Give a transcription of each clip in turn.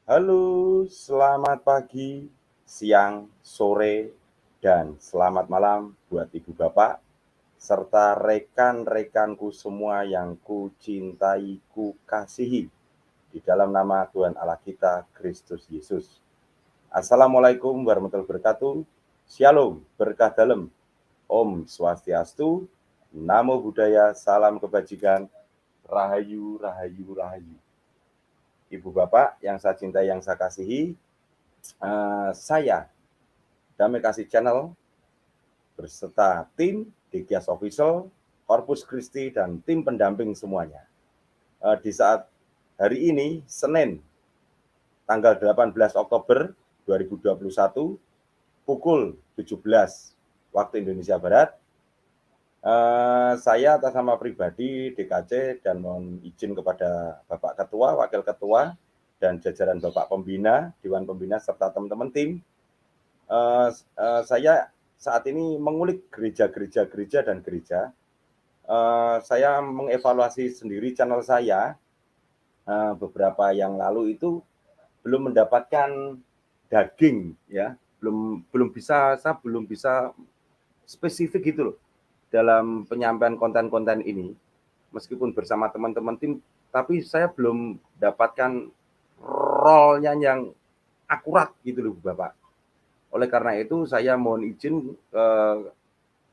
Halo, selamat pagi, siang, sore, dan selamat malam buat Ibu Bapak, serta rekan-rekanku semua yang kucintai, kukasihi, di dalam nama Tuhan Allah kita, Kristus Yesus. Assalamualaikum warahmatullahi wabarakatuh. Shalom, berkah dalam. Om Swastiastu, Namo Buddhaya, salam kebajikan, Rahayu, Rahayu, Rahayu. Ibu Bapak yang saya cintai, yang saya kasihi, saya Damai Kasih Channel berserta tim Dikias Official, Corpus Christi, dan tim pendamping semuanya. Di saat hari ini, Senin, tanggal 18 Oktober 2021, pukul 17 waktu Indonesia Barat, saya atas nama pribadi DKC dan mohon izin kepada Bapak Ketua, Wakil Ketua, dan jajaran Bapak Pembina, Dewan Pembina, serta teman-teman tim, saya saat ini mengulik gereja dan gereja. Saya mengevaluasi sendiri channel saya beberapa yang lalu itu belum mendapatkan daging, ya, belum bisa, saya belum bisa spesifik gitu loh dalam penyampaian konten-konten ini, meskipun bersama teman-teman tim, tapi saya belum dapatkan role-nya yang akurat gitu loh Bapak. Oleh karena itu saya mohon izin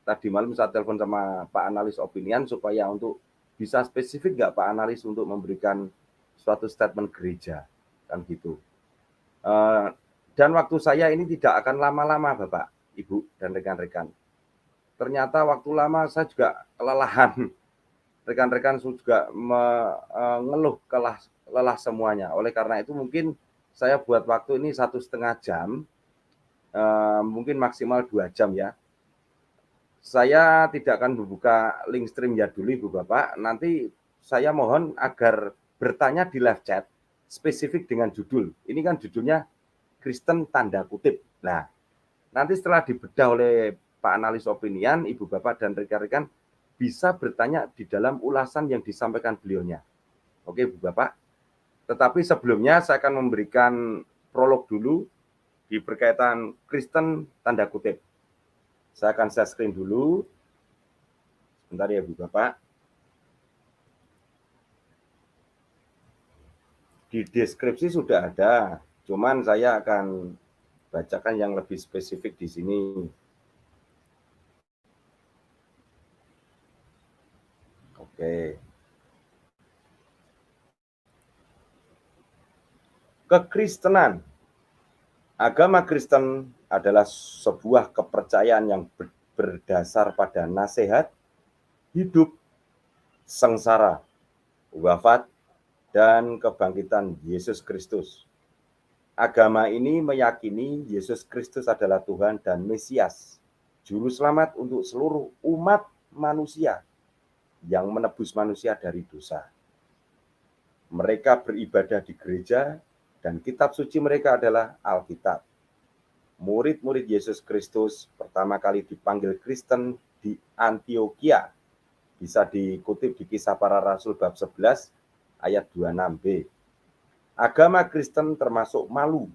tadi malam saat telepon sama Pak Analis Opinian supaya untuk bisa spesifik nggak Pak Analis untuk memberikan suatu statement gereja, kan gitu. Dan waktu saya ini tidak akan lama-lama Bapak, Ibu, dan rekan-rekan. Ternyata waktu lama saya juga kelelahan. Rekan-rekan juga mengeluh lelah semuanya. Oleh karena itu mungkin saya buat waktu ini 1,5 jam, mungkin maksimal 2 jam ya. Saya tidak akan membuka link stream-nya dulu Ibu Bapak, nanti saya mohon agar bertanya di live chat spesifik dengan judul. Ini kan judulnya Kristen tanda kutip. Nah, nanti setelah dibedah oleh Pak Analis Opinian, Ibu Bapak dan rekan-rekan bisa bertanya di dalam ulasan yang disampaikan beliaunya. Oke Ibu Bapak. Tetapi sebelumnya saya akan memberikan prolog dulu di berkaitan Kristen tanda kutip. Saya akan share screen dulu. Sebentar ya Bu Bapak. Di deskripsi sudah ada, cuman saya akan bacakan yang lebih spesifik di sini. Oke. Kekristenan. Agama Kristen adalah sebuah kepercayaan yang berdasar pada nasihat, hidup, sengsara, wafat, dan kebangkitan Yesus Kristus. Agama ini meyakini Yesus Kristus adalah Tuhan dan Mesias, juru selamat untuk seluruh umat manusia yang menebus manusia dari dosa. Mereka beribadah di gereja dan kitab suci mereka adalah Alkitab. Murid-murid Yesus Kristus pertama kali dipanggil Kristen di Antioquia. Bisa dikutip di Kisah Para Rasul bab 11 ayat 26b. Agama Kristen termasuk malu,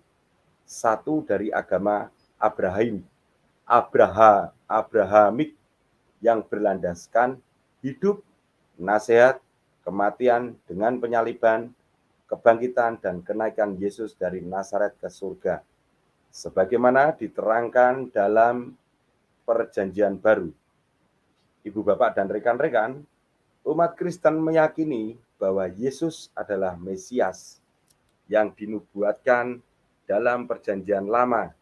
satu dari agama Abrahamik yang berlandaskan hidup, nasihat, kematian dengan penyaliban, kebangkitan dan kenaikan Yesus dari Nazaret ke surga, sebagaimana diterangkan dalam Perjanjian Baru. Ibu Bapak dan rekan-rekan, umat Kristen meyakini bahwa Yesus adalah Mesias yang dinubuatkan dalam Perjanjian Lama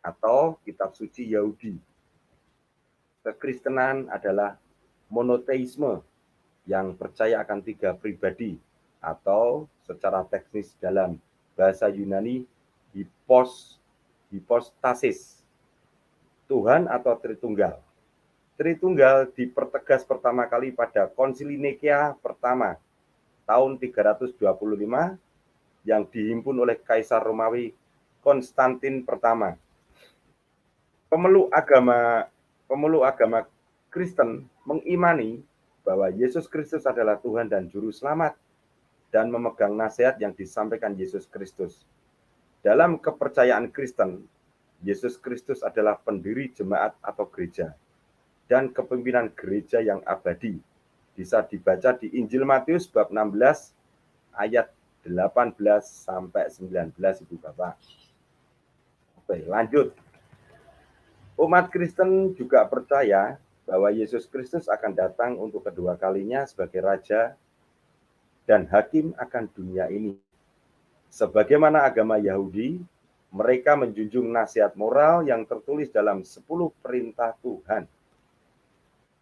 atau kitab suci Yahudi. Kekristenan adalah monoteisme yang percaya akan 3 pribadi atau secara teknis dalam bahasa Yunani hipostasis, Tuhan atau Tritunggal. Tritunggal dipertegas pertama kali pada Konsili Nikea pertama tahun 325 yang dihimpun oleh Kaisar Romawi Konstantin pertama. Pemeluk agama Kristen mengimani bahwa Yesus Kristus adalah Tuhan dan Juru Selamat. dan memegang nasihat yang disampaikan Yesus Kristus. Dalam kepercayaan Kristen, Yesus Kristus adalah pendiri jemaat atau gereja dan kepemimpinan gereja yang abadi. Bisa dibaca di Injil Matius bab 16 ayat 18 sampai 19, Ibu Bapak. Oke, lanjut. Umat Kristen juga percaya bahwa Yesus Kristus akan datang untuk kedua kalinya sebagai Raja dan Hakim akan dunia ini. Sebagaimana agama Yahudi, mereka menjunjung nasihat moral yang tertulis dalam 10 perintah Tuhan.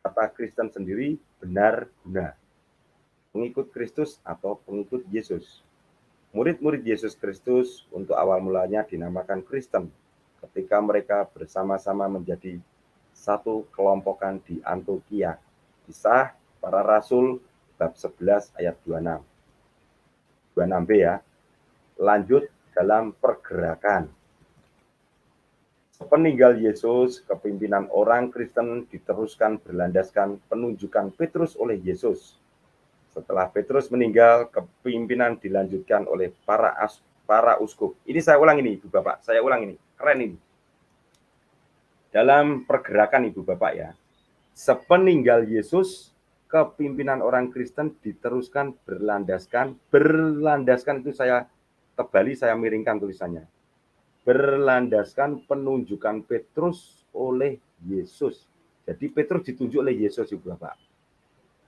Kata Kristen sendiri benar guna. Pengikut Kristus atau pengikut Yesus. Murid-murid Yesus Kristus untuk awal mulanya dinamakan Kristen ketika mereka bersama-sama menjadi satu kelompokan di Antioquia. Kisah Para Rasul bab 11 ayat 26. 26b ya. Lanjut dalam pergerakan. Sepeninggal Yesus, kepimpinan orang Kristen diteruskan berlandaskan penunjukan Petrus oleh Yesus. Setelah Petrus meninggal, kepimpinan dilanjutkan oleh para uskup. Ini saya ulang ini, Ibu Bapak. Saya ulang ini. Keren ini. Dalam pergerakan, Ibu Bapak ya. Sepeninggal Yesus, kepimpinan orang Kristen diteruskan berlandaskan itu saya tebali, saya miringkan tulisannya. Berlandaskan penunjukan Petrus oleh Yesus. Jadi Petrus ditunjuk oleh Yesus, Ibu Bapak.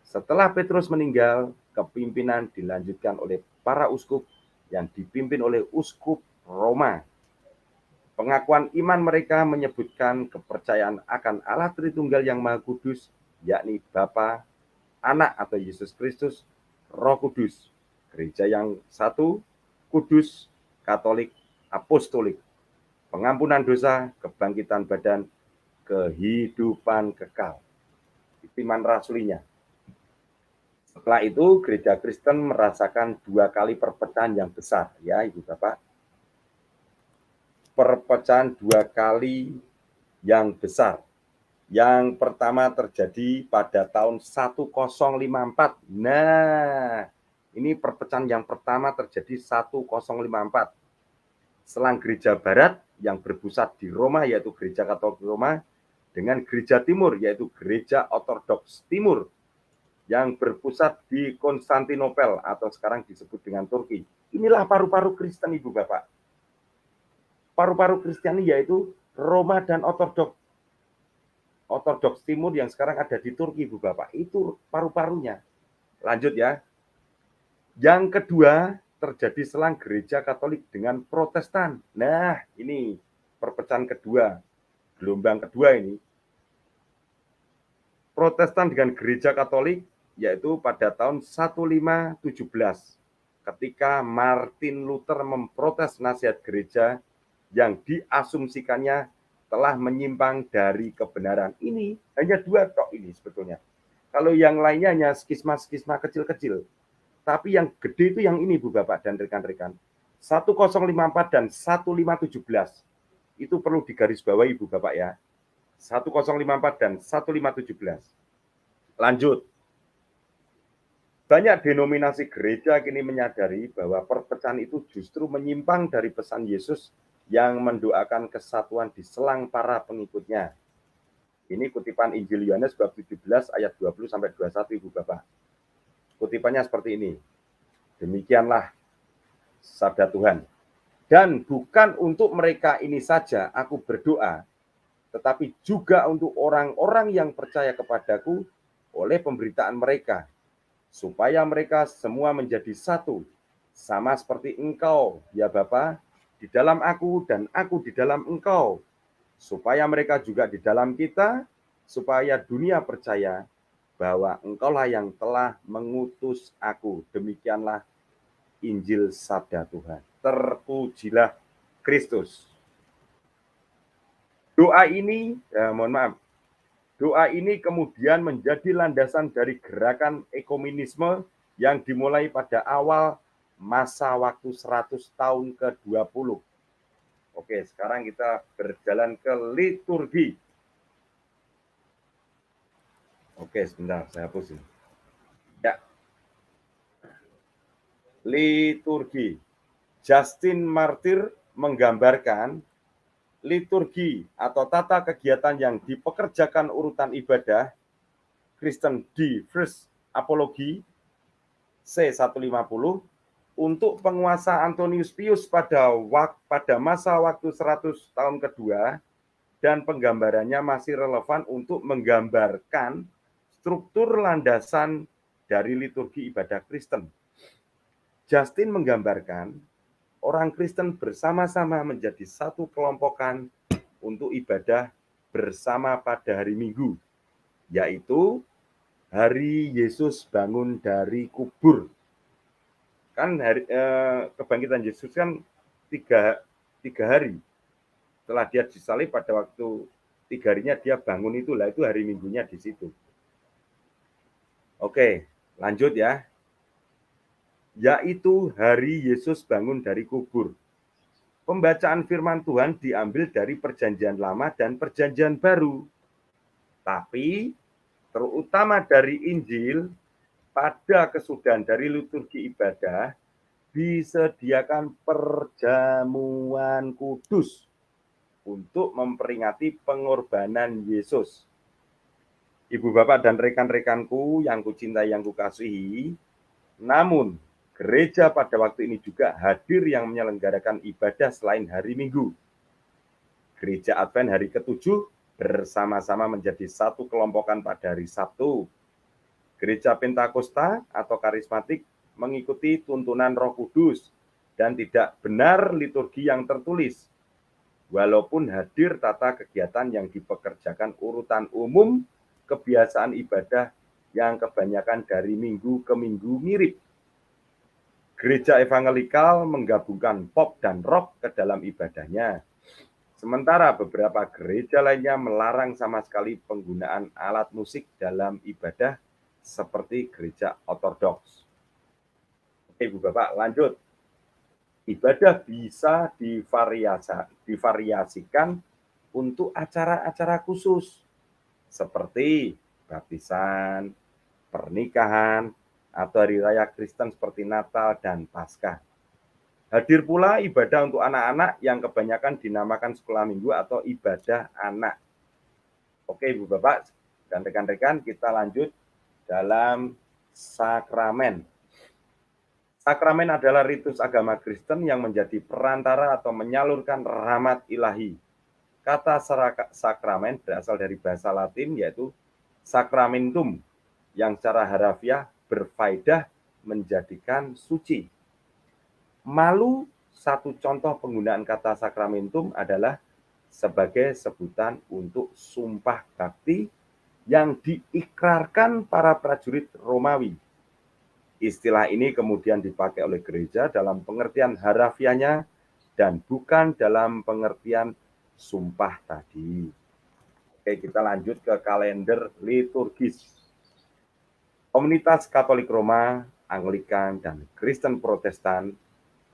Setelah Petrus meninggal, kepimpinan dilanjutkan oleh para uskup yang dipimpin oleh uskup Roma. Pengakuan iman mereka menyebutkan kepercayaan akan Allah Tritunggal yang Maha Kudus, yakni Bapa, Anak atau Yesus Kristus, Roh Kudus, gereja yang satu, kudus, katolik, apostolik, pengampunan dosa, kebangkitan badan, kehidupan kekal. Iman rasulinya. Setelah itu gereja Kristen merasakan 2 kali perpecahan yang besar, ya Ibu Bapak. Perpecahan 2 kali yang besar. Yang pertama terjadi pada tahun 1054. Nah, ini perpecahan yang pertama terjadi 1054. Selang gereja barat yang berpusat di Roma, yaitu gereja Katolik Roma, dengan gereja timur, yaitu gereja Ortodoks Timur, yang berpusat di Konstantinopel atau sekarang disebut dengan Turki. Inilah paru-paru Kristen, Ibu Bapak. Paru-paru Kristiani yaitu Roma dan Ortodoks Timur yang sekarang ada di Turki, Ibu Bapak. Itu paru-parunya. Lanjut ya. Yang kedua, terjadi selang gereja Katolik dengan Protestan. Nah, ini perpecahan kedua. Gelombang kedua ini. Protestan dengan gereja Katolik yaitu pada tahun 1517 ketika Martin Luther memprotes nasihat gereja yang diasumsikannya telah menyimpang dari kebenaran. Ini hanya 2 tok ini sebetulnya. Kalau yang lainnya hanya skisma-skisma kecil-kecil. Tapi yang gede itu yang ini, Bu Bapak dan rekan-rekan. 1054 dan 1517. Itu perlu digarisbawahi, Ibu Bapak ya. 1054 dan 1517. Lanjut. Banyak denominasi gereja kini menyadari bahwa perpecahan itu justru menyimpang dari pesan Yesus yang mendoakan kesatuan di selang para pengikutnya. Ini kutipan Injil Yohanes bab 17 ayat 20 sampai 21, Ibu Bapak. Kutipannya seperti ini. Demikianlah sabda Tuhan. Dan bukan untuk mereka ini saja aku berdoa, tetapi juga untuk orang-orang yang percaya kepadaku oleh pemberitaan mereka, supaya mereka semua menjadi satu, sama seperti engkau, ya Bapa, di dalam aku dan aku di dalam engkau, supaya mereka juga di dalam kita, supaya dunia percaya bahwa engkaulah yang telah mengutus aku. Demikianlah Injil sabda Tuhan. Terpujilah Kristus. Doa ini, doa ini kemudian menjadi landasan dari gerakan ekumenisme yang dimulai pada awal masa waktu 100 tahun ke-20. Oke, sekarang kita berjalan ke liturgi. Oke, sebentar, saya hapus ini. Ya. Liturgi. Justin Martyr menggambarkan liturgi atau tata kegiatan yang dipekerjakan urutan ibadah Kristen di First Apology C150 untuk penguasa Antonius Pius pada masa waktu 100 tahun kedua, dan penggambarannya masih relevan untuk menggambarkan struktur landasan dari liturgi ibadah Kristen. Justin menggambarkan orang Kristen bersama-sama menjadi satu kelompokan untuk ibadah bersama pada hari Minggu, yaitu hari Yesus bangun dari kubur. Kan kebangkitan Yesus kan tiga hari setelah dia disalib, pada waktu 3 harinya dia bangun, itulah itu hari Minggunya di situ. Oke, lanjut ya. Yaitu hari Yesus bangun dari kubur. Pembacaan firman Tuhan diambil dari Perjanjian Lama dan Perjanjian Baru. Tapi terutama dari Injil, pada kesudahan dari liturgi ibadah disediakan perjamuan kudus untuk memperingati pengorbanan Yesus. Ibu bapak dan rekan-rekanku yang kucintai, yang kukasihi, namun gereja pada waktu ini juga hadir yang menyelenggarakan ibadah selain hari Minggu. Gereja Advent hari ke-7 bersama-sama menjadi satu kelompokan pada hari Sabtu. Gereja Pentakosta atau karismatik mengikuti tuntunan Roh Kudus dan tidak benar liturgi yang tertulis, walaupun hadir tata kegiatan yang dipekerjakan urutan umum kebiasaan ibadah yang kebanyakan dari minggu ke minggu mirip. Gereja evangelikal menggabungkan pop dan rock ke dalam ibadahnya, sementara beberapa gereja lainnya melarang sama sekali penggunaan alat musik dalam ibadah seperti gereja ortodoks. Oke, Ibu Bapak, lanjut. Ibadah bisa divariasikan untuk acara-acara khusus seperti baptisan, pernikahan, atau hari raya Kristen seperti Natal dan Paskah. Hadir pula ibadah untuk anak-anak yang kebanyakan dinamakan sekolah minggu atau ibadah anak. Oke, Ibu Bapak dan rekan-rekan, kita lanjut dalam sakramen. Sakramen adalah ritus agama Kristen yang menjadi perantara atau menyalurkan rahmat ilahi. Kata sakramen berasal dari bahasa Latin, yaitu sacramentum, yang secara harafiah berfaedah menjadikan suci. Malu satu contoh penggunaan kata sakramentum adalah sebagai sebutan untuk sumpah bakti yang diikrarkan para prajurit Romawi. Istilah ini kemudian dipakai oleh gereja dalam pengertian harafiahnya dan bukan dalam pengertian sumpah tadi. Oke, kita lanjut ke kalender liturgis. Komunitas Katolik Roma, Anglikan, dan Kristen Protestan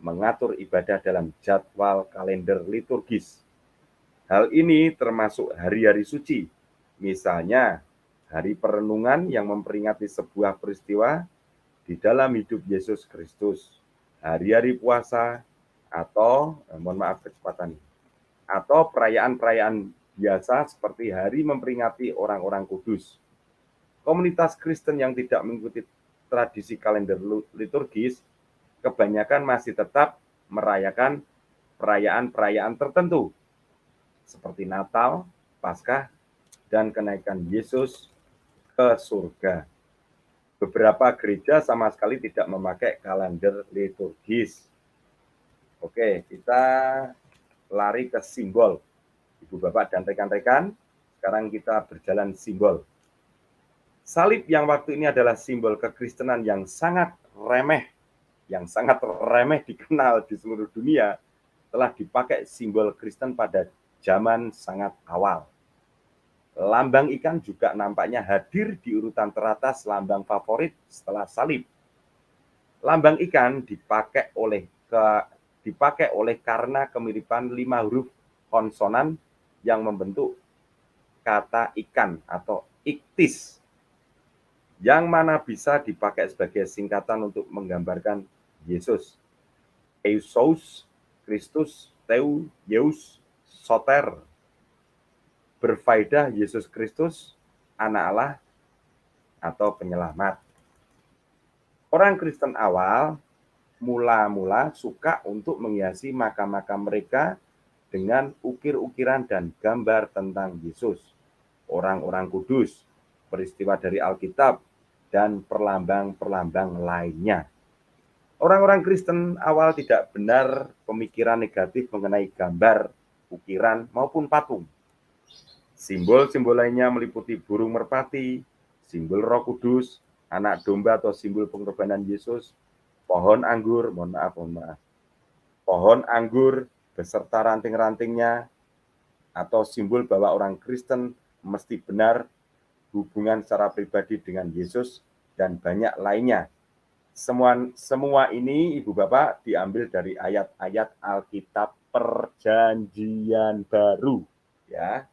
mengatur ibadah dalam jadwal kalender liturgis. Hal ini termasuk hari-hari suci, misalnya hari perenungan yang memperingati sebuah peristiwa di dalam hidup Yesus Kristus, hari-hari puasa, atau atau perayaan-perayaan biasa seperti hari memperingati orang-orang kudus. Komunitas Kristen yang tidak mengikuti tradisi kalender liturgis kebanyakan masih tetap merayakan perayaan-perayaan tertentu seperti Natal, Paskah, dan kenaikan Yesus ke surga. Beberapa gereja sama sekali tidak memakai kalender liturgis. Oke, kita lari ke simbol. Ibu Bapak dan rekan-rekan, sekarang kita berjalan simbol. Salib yang waktu ini adalah simbol kekristenan yang sangat remeh dikenal di seluruh dunia, telah dipakai simbol Kristen pada zaman sangat awal. Lambang ikan juga nampaknya hadir di urutan teratas lambang favorit setelah salib. Lambang ikan dipakai oleh karena kemiripan 5 huruf konsonan yang membentuk kata ikan atau iktis, yang mana bisa dipakai sebagai singkatan untuk menggambarkan Yesus. Eusous, Kristus, Theu, Yeus, Soter. Berfaedah Yesus Kristus, anak Allah atau penyelamat. Orang Kristen awal mula-mula suka untuk menghiasi makam-makam mereka dengan ukir-ukiran dan gambar tentang Yesus, orang-orang kudus, peristiwa dari Alkitab, dan perlambang-perlambang lainnya. Orang-orang Kristen awal tidak benar pemikiran negatif mengenai gambar, ukiran, maupun patung. Simbol-simbol lainnya meliputi burung merpati, simbol Roh Kudus, anak domba atau simbol pengorbanan Yesus, pohon anggur, pohon anggur beserta ranting-rantingnya, atau simbol bahwa orang Kristen mesti benar hubungan secara pribadi dengan Yesus, dan banyak lainnya. Semua ini, Ibu Bapak, diambil dari ayat-ayat Alkitab Perjanjian Baru. Ya.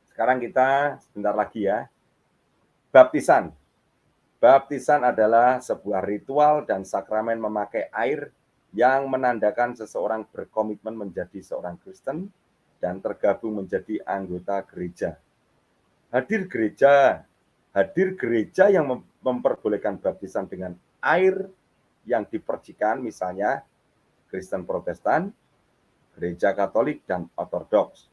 Sekarang kita sebentar lagi ya. Baptisan. Baptisan adalah sebuah ritual dan sakramen memakai air yang menandakan seseorang berkomitmen menjadi seorang Kristen dan tergabung menjadi anggota gereja. Hadir gereja yang memperbolehkan baptisan dengan air yang dipercikan, misalnya Kristen Protestan, Gereja Katolik, dan Ortodoks.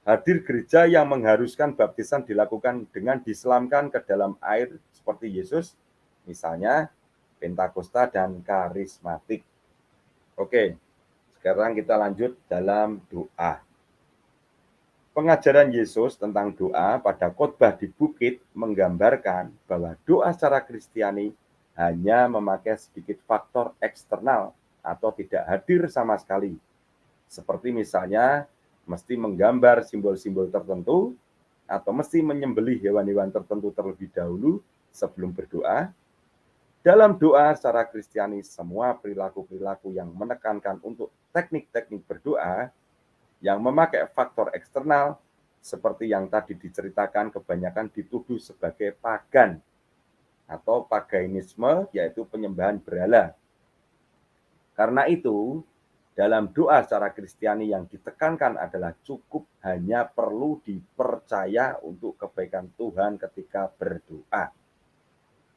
Hadir gereja yang mengharuskan baptisan dilakukan dengan diselamkan ke dalam air seperti Yesus, misalnya Pentakosta dan Karismatik. Oke, sekarang kita lanjut dalam doa. Pengajaran Yesus tentang doa pada khotbah di bukit menggambarkan bahwa doa secara Kristiani hanya memakai sedikit faktor eksternal atau tidak hadir sama sekali. Seperti misalnya mesti menggambar simbol-simbol tertentu atau mesti menyembelih hewan-hewan tertentu terlebih dahulu sebelum berdoa. Dalam doa secara Kristiani, semua perilaku-perilaku yang menekankan untuk teknik-teknik berdoa yang memakai faktor eksternal seperti yang tadi diceritakan kebanyakan dituduh sebagai pagan atau paganisme, yaitu penyembahan berhala. Karena itu, dalam doa secara Kristiani yang ditekankan adalah cukup hanya perlu dipercaya untuk kebaikan Tuhan ketika berdoa.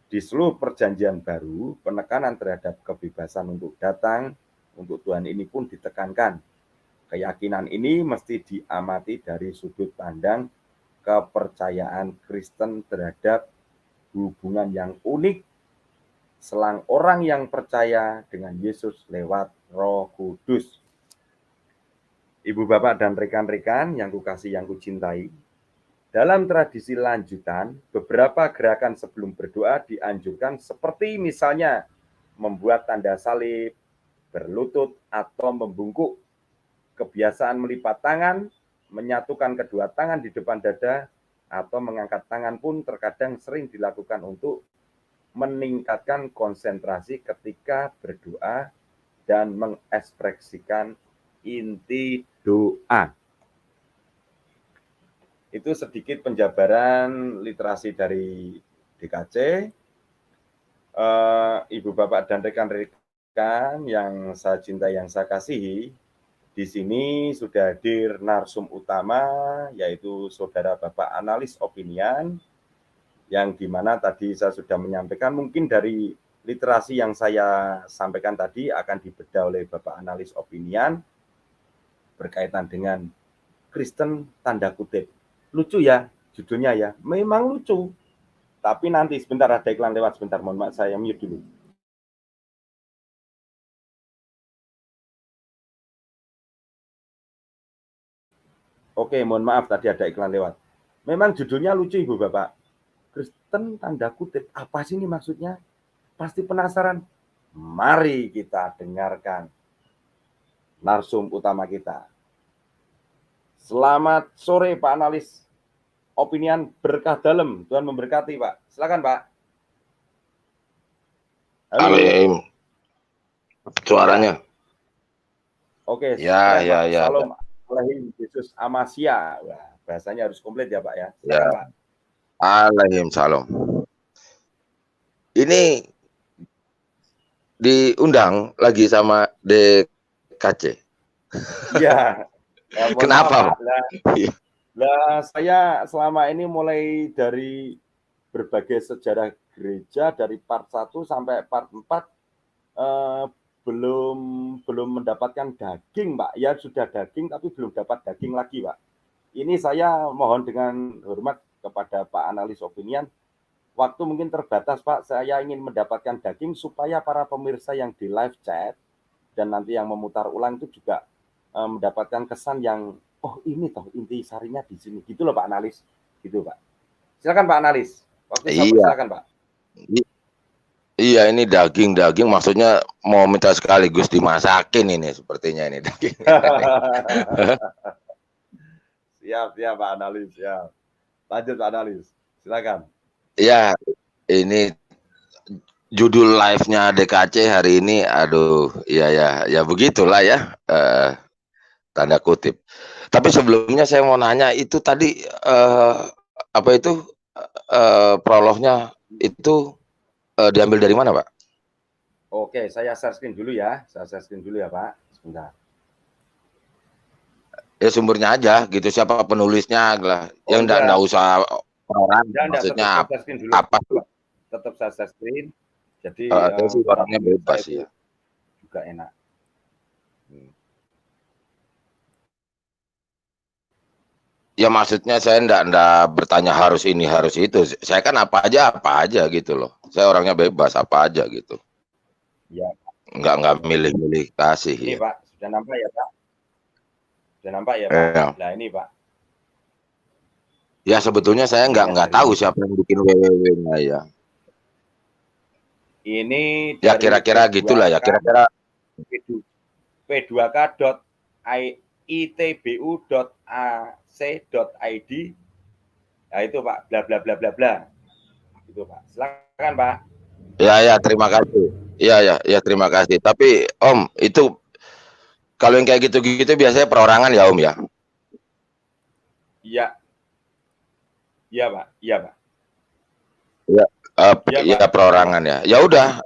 Di seluruh perjanjian baru, penekanan terhadap kebebasan untuk datang untuk Tuhan ini pun ditekankan. Keyakinan ini mesti diamati dari sudut pandang kepercayaan Kristen terhadap hubungan yang unik selang orang yang percaya dengan Yesus lewat Roh Kudus. Ibu, Bapak, dan rekan-rekan yang kukasihi, yang kucintai, dalam tradisi lanjutan, beberapa gerakan sebelum berdoa dianjurkan seperti misalnya membuat tanda salib, berlutut, atau membungkuk. Kebiasaan melipat tangan, menyatukan kedua tangan di depan dada, atau mengangkat tangan pun terkadang sering dilakukan untuk meningkatkan konsentrasi ketika berdoa dan mengekspresikan inti doa. Itu sedikit penjabaran literasi dari DKC. Ibu, Bapak, dan rekan-rekan yang saya cintai, yang saya kasihi, di sini sudah hadir narsum utama, yaitu Saudara Bapak Analis Opinian, yang dimana tadi saya sudah menyampaikan, mungkin dari literasi yang saya sampaikan tadi akan dibedah oleh Bapak Analis Opinian berkaitan dengan Kristen tanda kutip. Lucu ya judulnya ya, memang lucu. Tapi nanti sebentar ada iklan lewat, sebentar, mohon maaf saya mute dulu. Oke, mohon maaf tadi ada iklan lewat. Memang judulnya lucu, Ibu Bapak. Kristen tanda kutip, apa sih ini maksudnya? Pasti penasaran. Mari kita dengarkan narsum utama kita. Selamat sore Pak Analis Opinian, berkah dalam. Tuhan memberkati Pak. Silakan Pak. Halo. Amin. Suaranya. Oke. Ya. Salam alaikum Yesus Amasya. Wah, bahasanya harus komplit ya Pak ya. Silakan Pak. Alaikum salam. Ini diundang lagi sama DKC. Iya. Ya, mohon maaf Kenapa, Pak. Pak? Lah saya selama ini mulai dari berbagai sejarah gereja dari part 1 sampai part 4 belum mendapatkan daging, Pak. Ya sudah daging tapi belum dapat daging lagi, Pak. Ini saya mohon dengan hormat kepada Pak Analis Opinian, waktu mungkin terbatas, Pak. Saya ingin mendapatkan daging supaya para pemirsa yang di live chat dan nanti yang memutar ulang itu juga mendapatkan kesan yang oh ini toh inti sarinya di sini. Gitu loh Pak Analis. Gitu, Pak. Silakan Pak Analis. Waktu Iya. silakan, Pak. Iya, ini daging maksudnya mau minta sekaligus dimasakin ini sepertinya ini daging. Siap Pak Analis, siap. Lanjut Pak Analis, silakan. Ya, ini judul live-nya DKC hari ini, aduh, ya begitulah ya, tanda kutip. Tapi sebelumnya saya mau nanya itu tadi apa itu prolognya itu diambil dari mana, Pak? Oke, saya share screen dulu ya. Saya share screen dulu ya, Pak. Sebentar. Ya sumbernya aja gitu, siapa penulisnya lah. Yang enggak usah orang, maksudnya apa? Tetap saya share screen. Jadi orangnya bebas ya. Juga enak. Ya maksudnya saya enggak bertanya harus ini harus itu. Saya kan apa aja gitu loh. Saya orangnya bebas apa aja gitu. Ya. Enggak milih-milih kasih. Ini ya. Pak, sudah nampak ya Pak? Sudah nampak ya Pak? Nah ini Pak. Ya sebetulnya saya enggak tahu siapa yang bikin www-nya ya. Ini ya kira-kira gitulah ya, kira-kira p2k.itbu.ac.id. Nah itu Pak, bla bla bla bla bla. Itu Pak. Silakan Pak. Ya terima kasih. Ya terima kasih. Tapi Om, itu kalau yang kayak gitu-gitu biasanya perorangan ya Om ya? Iya Pak. Ya perorangan ya. Ya udah.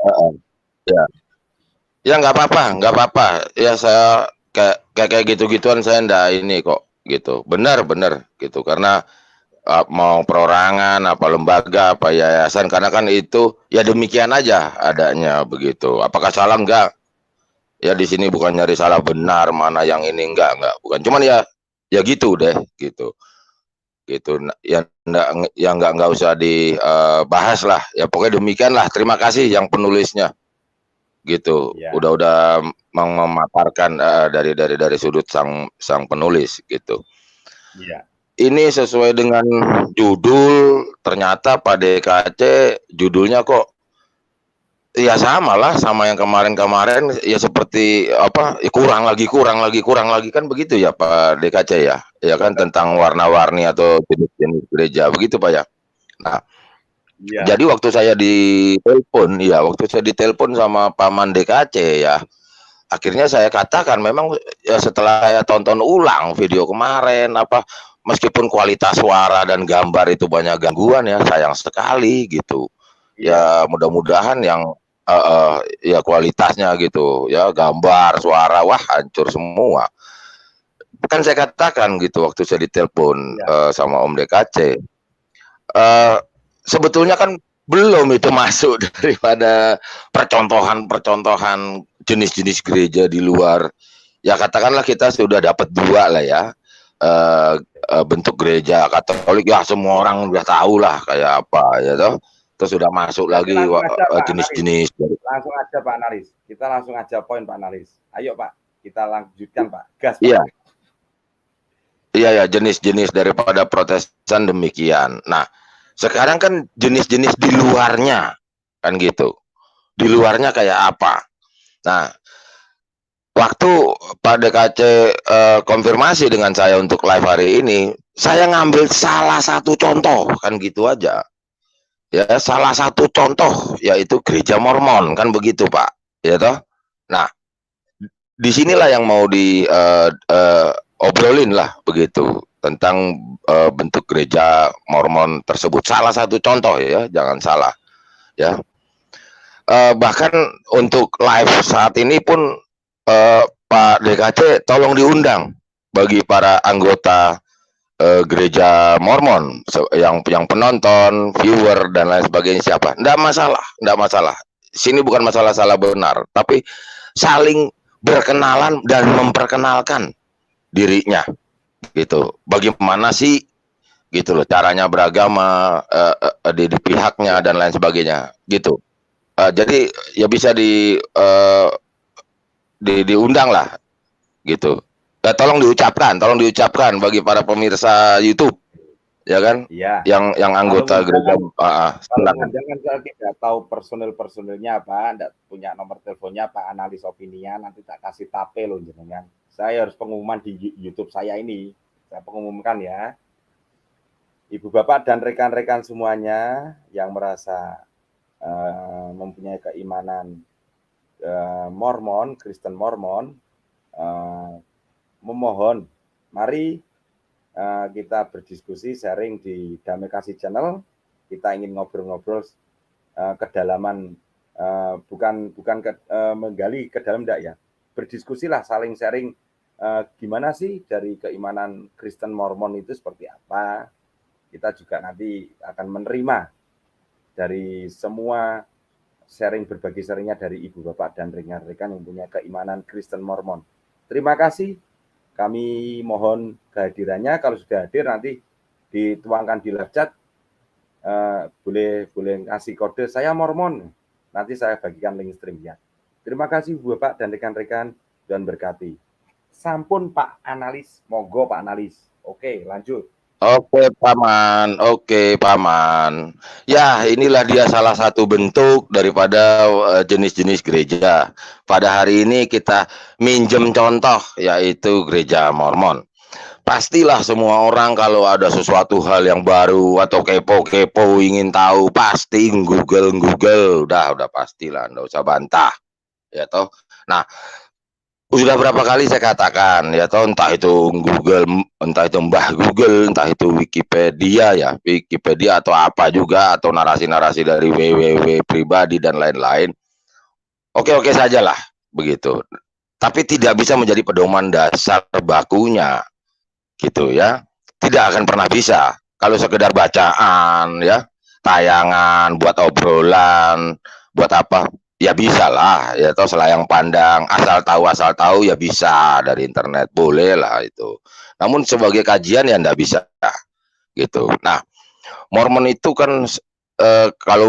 Ya nggak apa-apa. Ya saya kayak gitu-gituan saya ndak ini kok gitu. Benar gitu karena mau perorangan apa lembaga apa yayasan karena kan itu ya demikian aja adanya begitu. Apakah salah enggak? Ya di sini bukan nyari salah benar mana yang ini enggak bukan. Cuman ya gitu deh gitu. Ya enggak usah dibahas lah. Ya pokoknya demikian lah. Terima kasih yang penulisnya. Gitu. Ya. Udah memaparkan dari sudut sang penulis gitu. Iya. Ini sesuai dengan judul, ternyata Pak DKC judulnya kok ya sama lah sama yang kemarin ya seperti apa ya kurang lagi kan begitu ya Pak DKC ya kan tentang warna-warni atau jenis-jenis gereja begitu Pak ya. Nah ya. Jadi waktu saya ditelepon sama Paman DKC ya akhirnya saya katakan memang ya setelah saya tonton ulang video kemarin apa meskipun kualitas suara dan gambar itu banyak gangguan ya sayang sekali gitu ya mudah-mudahan yang ya kualitasnya gitu ya gambar suara wah hancur semua kan saya katakan gitu waktu saya ditelepon sama Om DKC sebetulnya kan belum itu masuk daripada percontohan jenis-jenis gereja di luar ya katakanlah kita sudah dapat 2 lah ya bentuk gereja Katolik ya semua orang udah tahu lah kayak apa ya toh terus sudah masuk lagi jenis-jenis langsung aja Pak Analis kita langsung aja poin Pak Analis ayo Pak kita lanjutkan Pak gas Pak. Iya jenis-jenis daripada Protestan demikian nah sekarang kan jenis-jenis di luarnya kan gitu di luarnya kayak apa nah waktu Pak DKC konfirmasi dengan saya untuk live hari ini, saya ngambil salah satu contoh kan gitu aja. Ya, salah satu contoh yaitu gereja Mormon kan begitu, Pak. Ya toh? Nah, disinilah yang mau obrolin lah begitu tentang bentuk gereja Mormon tersebut. Salah satu contoh ya, jangan salah. Ya. bahkan untuk live saat ini pun Pak DKC tolong diundang bagi para anggota gereja Mormon yang penonton, viewer dan lain sebagainya siapa. Enggak masalah, enggak masalah. Sini bukan masalah salah benar, tapi saling berkenalan dan memperkenalkan dirinya gitu. Bagaimana sih gitu loh caranya beragama di pihaknya dan lain sebagainya gitu. Jadi ya bisa diundang lah gitu. Tolong diucapkan bagi para pemirsa YouTube, ya kan? Iya. Yang anggota gereja. Kalau jangan saya tidak tahu personil-personilnya apa, tidak punya nomor teleponnya Pak Analis Opininya, nanti tak kasih tape loh jenengan. Saya harus pengumuman di YouTube saya ini, saya pengumumkan ya. Ibu Bapak dan rekan-rekan semuanya yang merasa mempunyai keimanan Mormon, Kristen Mormon, memohon, mari kita berdiskusi, sharing di Damai Kasih Channel. Kita ingin ngobrol-ngobrol kedalaman, bukan menggali ke dalam enggak ya. Berdiskusilah, saling sharing gimana sih dari keimanan Kristen Mormon itu seperti apa. Kita juga nanti akan menerima dari semua sharing, berbagi sharingnya dari Ibu Bapak dan rekan-rekan yang punya keimanan Kristen Mormon. Terima kasih. Kami mohon kehadirannya. Kalau sudah hadir nanti dituangkan di live chat. Boleh ngasih kode saya Mormon. Nanti saya bagikan link streamnya. Terima kasih Bapak dan rekan-rekan, Tuhan berkati. Sampun Pak Analis, monggo Pak Analis. Oke, lanjut. Oke Paman. Ya, inilah dia salah satu bentuk daripada jenis-jenis gereja. Pada hari ini kita minjem contoh, yaitu gereja Mormon. Pastilah semua orang kalau ada sesuatu hal yang baru atau kepo-kepo ingin tahu, pasti Google. Udah pastilah, nggak usah bantah. Ya toh. Nah, sudah berapa kali saya katakan ya toh, entah itu Google, entah itu Mbah Google, entah itu Wikipedia atau apa juga, atau narasi-narasi dari www pribadi dan lain-lain. Oke sajalah begitu. Tapi tidak bisa menjadi pedoman dasar bakunya gitu ya. Tidak akan pernah bisa. Kalau sekedar bacaan ya, tayangan buat obrolan, buat apa? Ya bisa lah, ya toh selayang pandang, asal tahu ya bisa dari internet, boleh lah itu. Namun sebagai kajian ya enggak bisa gitu. Nah, Mormon itu kan kalau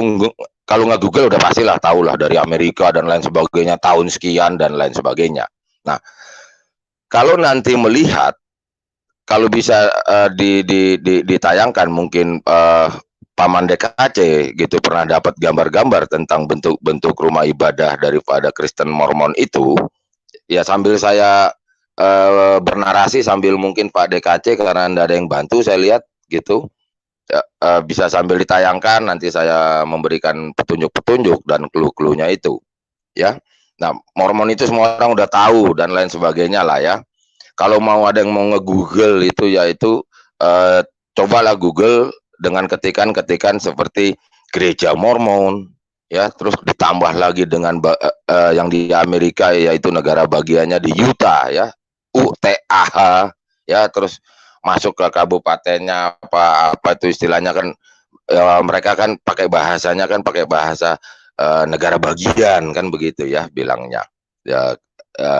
nggak Google udah pastilah tahu lah dari Amerika dan lain sebagainya, tahun sekian dan lain sebagainya. Nah, kalau nanti melihat, kalau bisa ditayangkan mungkin Paman DKC gitu pernah dapat gambar-gambar tentang bentuk-bentuk rumah ibadah daripada Kristen Mormon itu, ya sambil saya bernarasi sambil mungkin Pak DKC karena tidak ada yang bantu saya lihat gitu, bisa sambil ditayangkan, nanti saya memberikan petunjuk-petunjuk dan clue-cluenya itu ya. Nah, Mormon itu semua orang udah tahu dan lain sebagainya lah ya. Kalau mau ada yang mau nge-Google itu, yaitu cobalah Google dengan ketikan seperti gereja Mormon ya, terus ditambah lagi dengan yang di Amerika, yaitu negara bagiannya di Utah ya, UTAH ya, terus masuk ke kabupatennya apa itu istilahnya kan, mereka kan pakai bahasanya kan pakai bahasa negara bagian kan begitu ya bilangnya ya.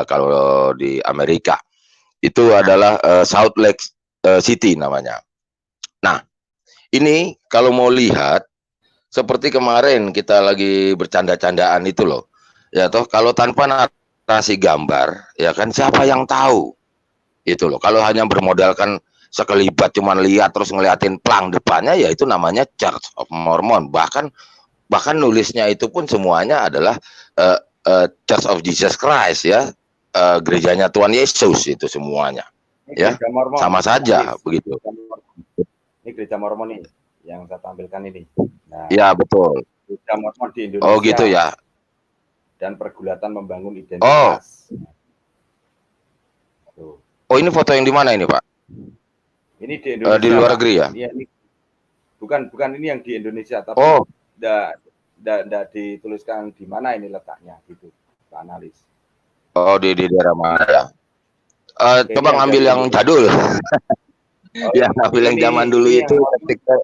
Kalau di Amerika itu adalah Salt Lake City namanya. Nah, ini kalau mau lihat seperti kemarin kita lagi bercanda-candaan itu loh. Ya toh, kalau tanpa narasi gambar, ya kan siapa yang tahu? Itu loh. Kalau hanya bermodalkan sekelibat cuman lihat terus ngeliatin plang depannya, ya itu namanya Church of Mormon. Bahkan nulisnya itu pun semuanya adalah Church of Jesus Christ ya. Gerejanya Tuhan Yesus itu semuanya. Ya, sama saja begitu. Ini gereja Mormon ini yang saya tampilkan ini. Nah, ya betul. Gereja Mormon di Indonesia. Oh gitu ya. Dan pergulatan membangun identitas. Oh ini foto yang di mana ini Pak? Ini di Indonesia. Di luar negeri ya? Ini bukan ini yang di Indonesia, tapi Nggak dituliskan di mana ini letaknya gitu, Pak Analis. Oh, di daerah mana ya? Oke, ini Coba yang ngambil dari yang jadul. oh, Ya, ngambil yang zaman dulu ini itu yang Mormon, ketika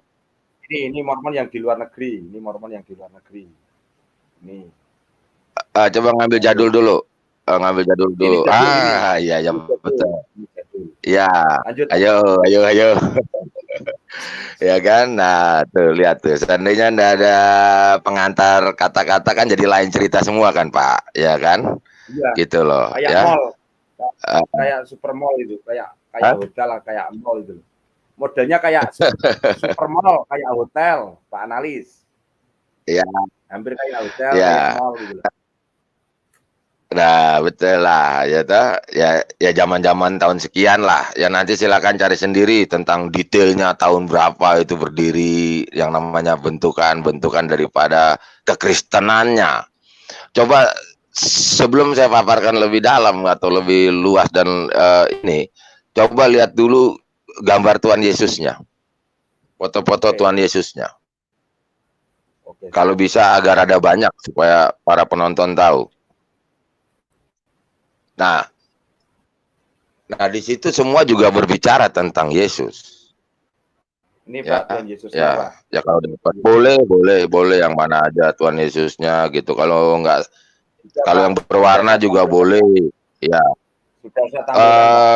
ini Mormon yang di luar negeri, ini Mormon yang di luar negeri. Ini coba ngambil lanjut. jadul dulu. Ngambil jadul Ini dulu. jadul ini. Iya, ya Ini jadul. betul. Ini jadul. Ya, Lanjut. ayo. Ya kan? Nah, tuh lihat tuh. Seandainya nggak ada pengantar kata-kata kan jadi lain cerita semua kan, Pak? Ya kan? Iya. Gitu loh, Kayak ya. mall. Kayak super mall itu, kayak hotel, kayak mall itu. Modelnya kayak super mall, kayak hotel, Pak Analis. Iya. Hampir kayak hotel, Ya. kayak mall gitu. Nah, betul lah, ya toh. Ya zaman-zaman tahun sekian lah. Ya nanti silakan cari sendiri tentang detailnya tahun berapa itu berdiri, yang namanya bentukan daripada kekristenannya. Coba sebelum saya paparkan lebih dalam atau lebih luas dan ini, coba lihat dulu gambar Tuhan Yesusnya. Foto-foto Tuhan Yesusnya. Kalau bisa agar ada banyak supaya para penonton tahu. Nah, di situ semua juga berbicara tentang Yesus. Ini Pak Tuhan Yesus ya kalau dapat boleh yang mana aja Tuhan Yesusnya gitu. Kalau enggak, kalau yang berwarna juga boleh. Ya.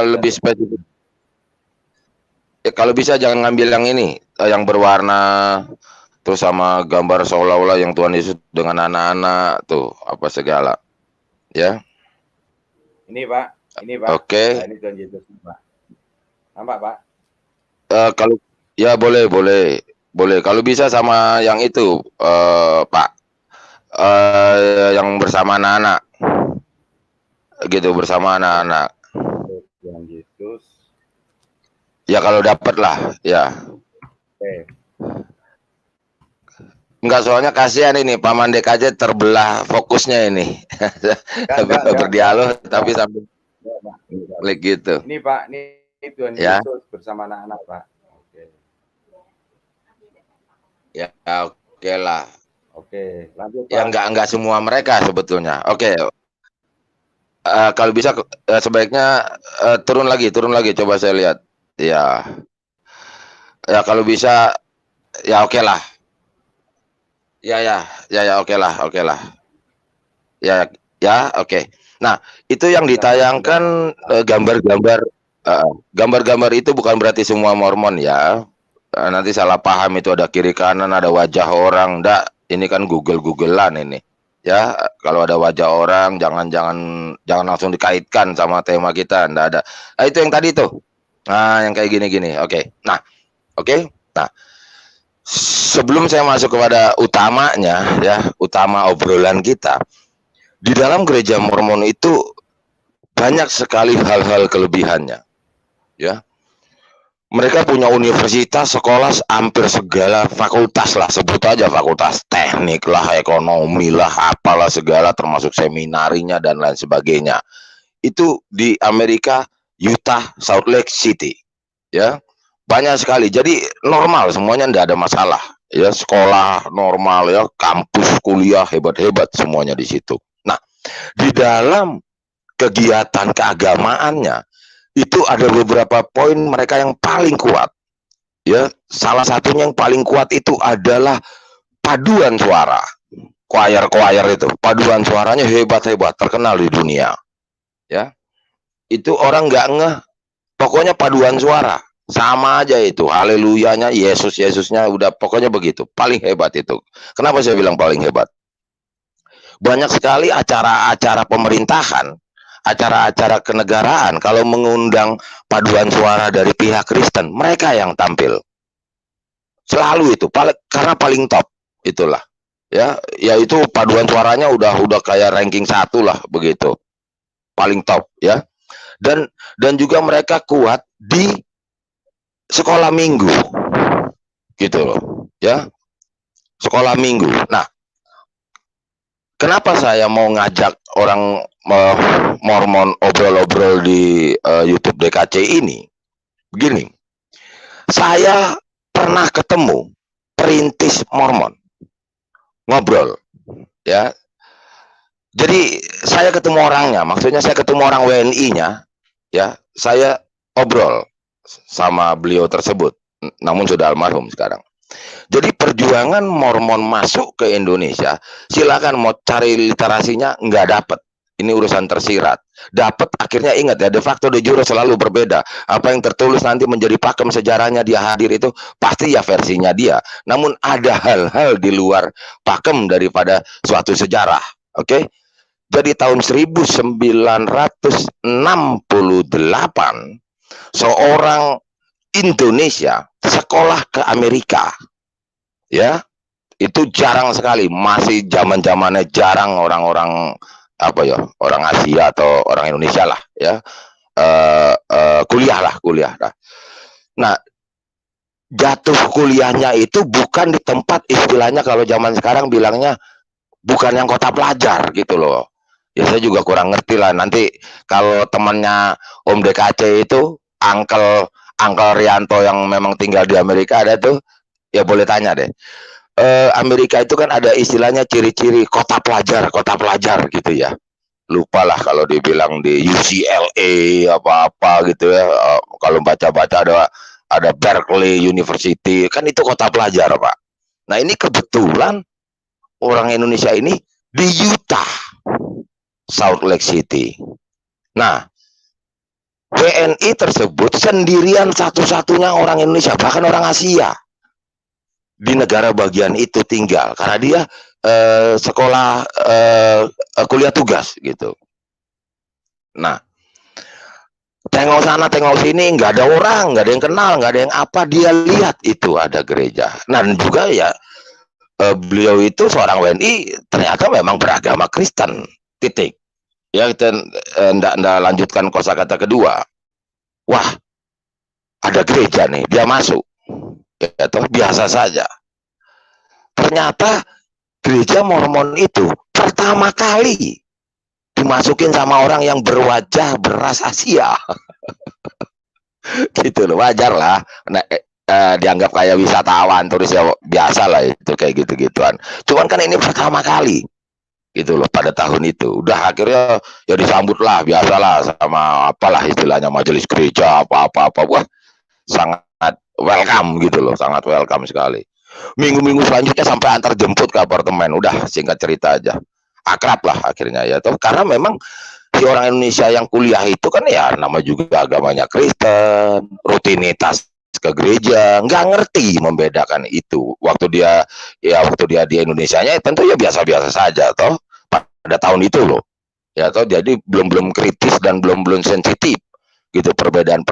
Lebih spesifik. Ya, kalau bisa jangan ngambil yang ini, yang berwarna terus sama gambar seolah-olah yang Tuhan Yesus dengan anak-anak tuh apa segala. Ya. Ini Pak. Oke. Nah, ini Tuhan Yesus Pak. Nampak Pak? Kalau ya boleh. Kalau bisa sama yang itu Pak, yang bersama anak-anak, gitu, bersama anak-anak. Tuhan Yesus. Ya kalau dapat lah, ya. Enggak, soalnya kasihan ini Pak Mandek aja terbelah fokusnya ini. Berdialog tapi sambil klik gitu. Ini Pak, ini Tuhan Yesus bersama anak-anak Pak. Oke. Ya oke lah. Oke, lanjut Pak. Ya enggak semua mereka sebetulnya. Oke. Kalau bisa sebaiknya turun lagi coba saya lihat. Ya kalau bisa ya oke lah. Ya oke lah. Ya oke. Nah, itu yang ditayangkan gambar-gambar itu bukan berarti semua Mormon ya. Nanti salah paham itu ada kiri kanan, ada wajah orang. Nggak, ini kan Google-Googlean ini. Ya, kalau ada wajah orang jangan langsung dikaitkan sama tema kita. Nggak ada. Nah, itu yang tadi tuh. Nah, yang kayak gini-gini. Oke. Nah, sebelum saya masuk kepada utamanya, ya, utama obrolan kita, di dalam gereja Mormon itu banyak sekali hal-hal kelebihannya, ya. Mereka punya universitas, sekolah, hampir segala fakultas lah, sebut aja fakultas teknik lah, ekonomi lah, apalah segala, termasuk seminarinya dan lain sebagainya. Itu di Amerika, Utah, Salt Lake City, ya. Banyak sekali, jadi normal semuanya, tidak ada masalah, ya. Sekolah normal, ya, kampus kuliah hebat-hebat semuanya di situ. Nah, di dalam kegiatan keagamaannya itu ada beberapa poin mereka yang paling kuat, ya. Salah satunya yang paling kuat itu adalah paduan suara. Choir itu paduan suaranya hebat-hebat, terkenal di dunia, ya. Itu orang nggak ngeh, pokoknya paduan suara sama aja itu, haleluyanya, Yesusnya udah pokoknya begitu, paling hebat itu. Kenapa saya bilang paling hebat? Banyak sekali acara-acara pemerintahan, acara-acara kenegaraan, kalau mengundang paduan suara dari pihak Kristen, mereka yang tampil. Selalu itu, karena paling top itulah. Ya, yaitu paduan suaranya udah kayak ranking 1 lah begitu. Paling top, ya. Dan juga mereka kuat di sekolah minggu. Gitu loh, ya. Sekolah minggu. Nah, kenapa saya mau ngajak orang Mormon obrol-obrol di YouTube DKC ini? Begini, saya pernah ketemu perintis Mormon ngobrol, ya. Jadi saya ketemu orangnya, maksudnya saya ketemu orang WNI-nya, ya, saya obrol sama beliau tersebut, namun sudah almarhum sekarang. Jadi perjuangan Mormon masuk ke Indonesia, silakan mau cari literasinya nggak dapet. Ini urusan tersirat. Dapat akhirnya ingat ya, de facto de jure selalu berbeda. Apa yang tertulis nanti menjadi pakem sejarahnya dia hadir itu pasti ya versinya dia. Namun ada hal-hal di luar pakem daripada suatu sejarah. Oke? Jadi tahun 1968 seorang Indonesia sekolah ke Amerika. Ya, itu jarang sekali, masih zaman-zamannya jarang orang-orang apa ya, orang Asia atau orang Indonesia lah ya, kuliah lah. Nah, jatuh kuliahnya itu bukan di tempat, istilahnya kalau zaman sekarang bilangnya bukan yang kota pelajar gitu loh. Ya saya juga kurang ngerti lah, nanti kalau temannya Om DKC itu Uncle Rianto yang memang tinggal di Amerika ada tuh, ya boleh tanya deh. Amerika itu kan ada istilahnya ciri-ciri kota pelajar gitu ya. Lupalah kalau dibilang di UCLA apa-apa gitu ya. Kalau baca-baca ada Berkeley University, kan itu kota pelajar, Pak. Nah, ini kebetulan orang Indonesia ini di Utah, Salt Lake City. Nah, WNI tersebut sendirian satu-satunya orang Indonesia, bahkan orang Asia di negara bagian itu tinggal karena dia sekolah kuliah tugas gitu. Nah, tengok sana tengok sini nggak ada orang, nggak ada yang kenal, nggak ada yang apa, dia lihat itu ada gereja. Nah, dan juga ya beliau itu seorang WNI ternyata memang beragama Kristen, titik. Ya, kita ndak lanjutkan kosakata kedua. Wah, ada gereja nih, dia masuk. Ya, toh biasa saja. Ternyata gereja Mormon itu pertama kali dimasukin sama orang yang berwajah beras Asia. Gitu loh, wajar lah. Nah, dianggap kayak wisatawan, turis ya biasa lah itu kayak gitu-gituan. Cuman kan ini pertama kali gitu loh pada tahun itu. Udah akhirnya ya disambut lah, biasalah sama apalah istilahnya majelis gereja apa-apa. Wah, sangat welcome gitu loh, sangat welcome sekali. Minggu-minggu selanjutnya sampai antar jemput ke apartemen. Udah, singkat cerita aja, akrab lah akhirnya ya toh, karena memang si orang Indonesia yang kuliah itu kan ya nama juga agamanya Kristen, rutinitas ke gereja, nggak ngerti membedakan itu. Waktu dia di Indonesianya tentu ya biasa-biasa saja toh pada tahun itu loh ya toh, jadi belum kritis dan belum sensitif gitu perbedaan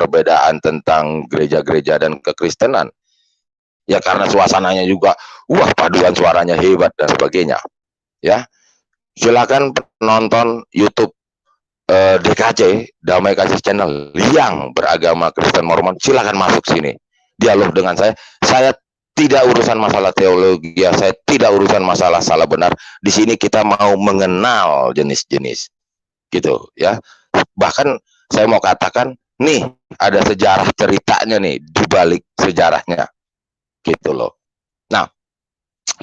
tentang gereja-gereja dan kekristenan ya, karena suasananya juga wah paduan suaranya hebat dan sebagainya ya. Silakan penonton YouTube DKC Damai Kasih Channel yang beragama Kristen Mormon, silakan masuk sini dialog dengan saya tidak urusan masalah teologi ya, saya tidak urusan masalah salah benar. Di sini kita mau mengenal jenis-jenis gitu ya. Bahkan saya mau katakan nih, ada sejarah ceritanya nih di balik sejarahnya gitu loh. Nah,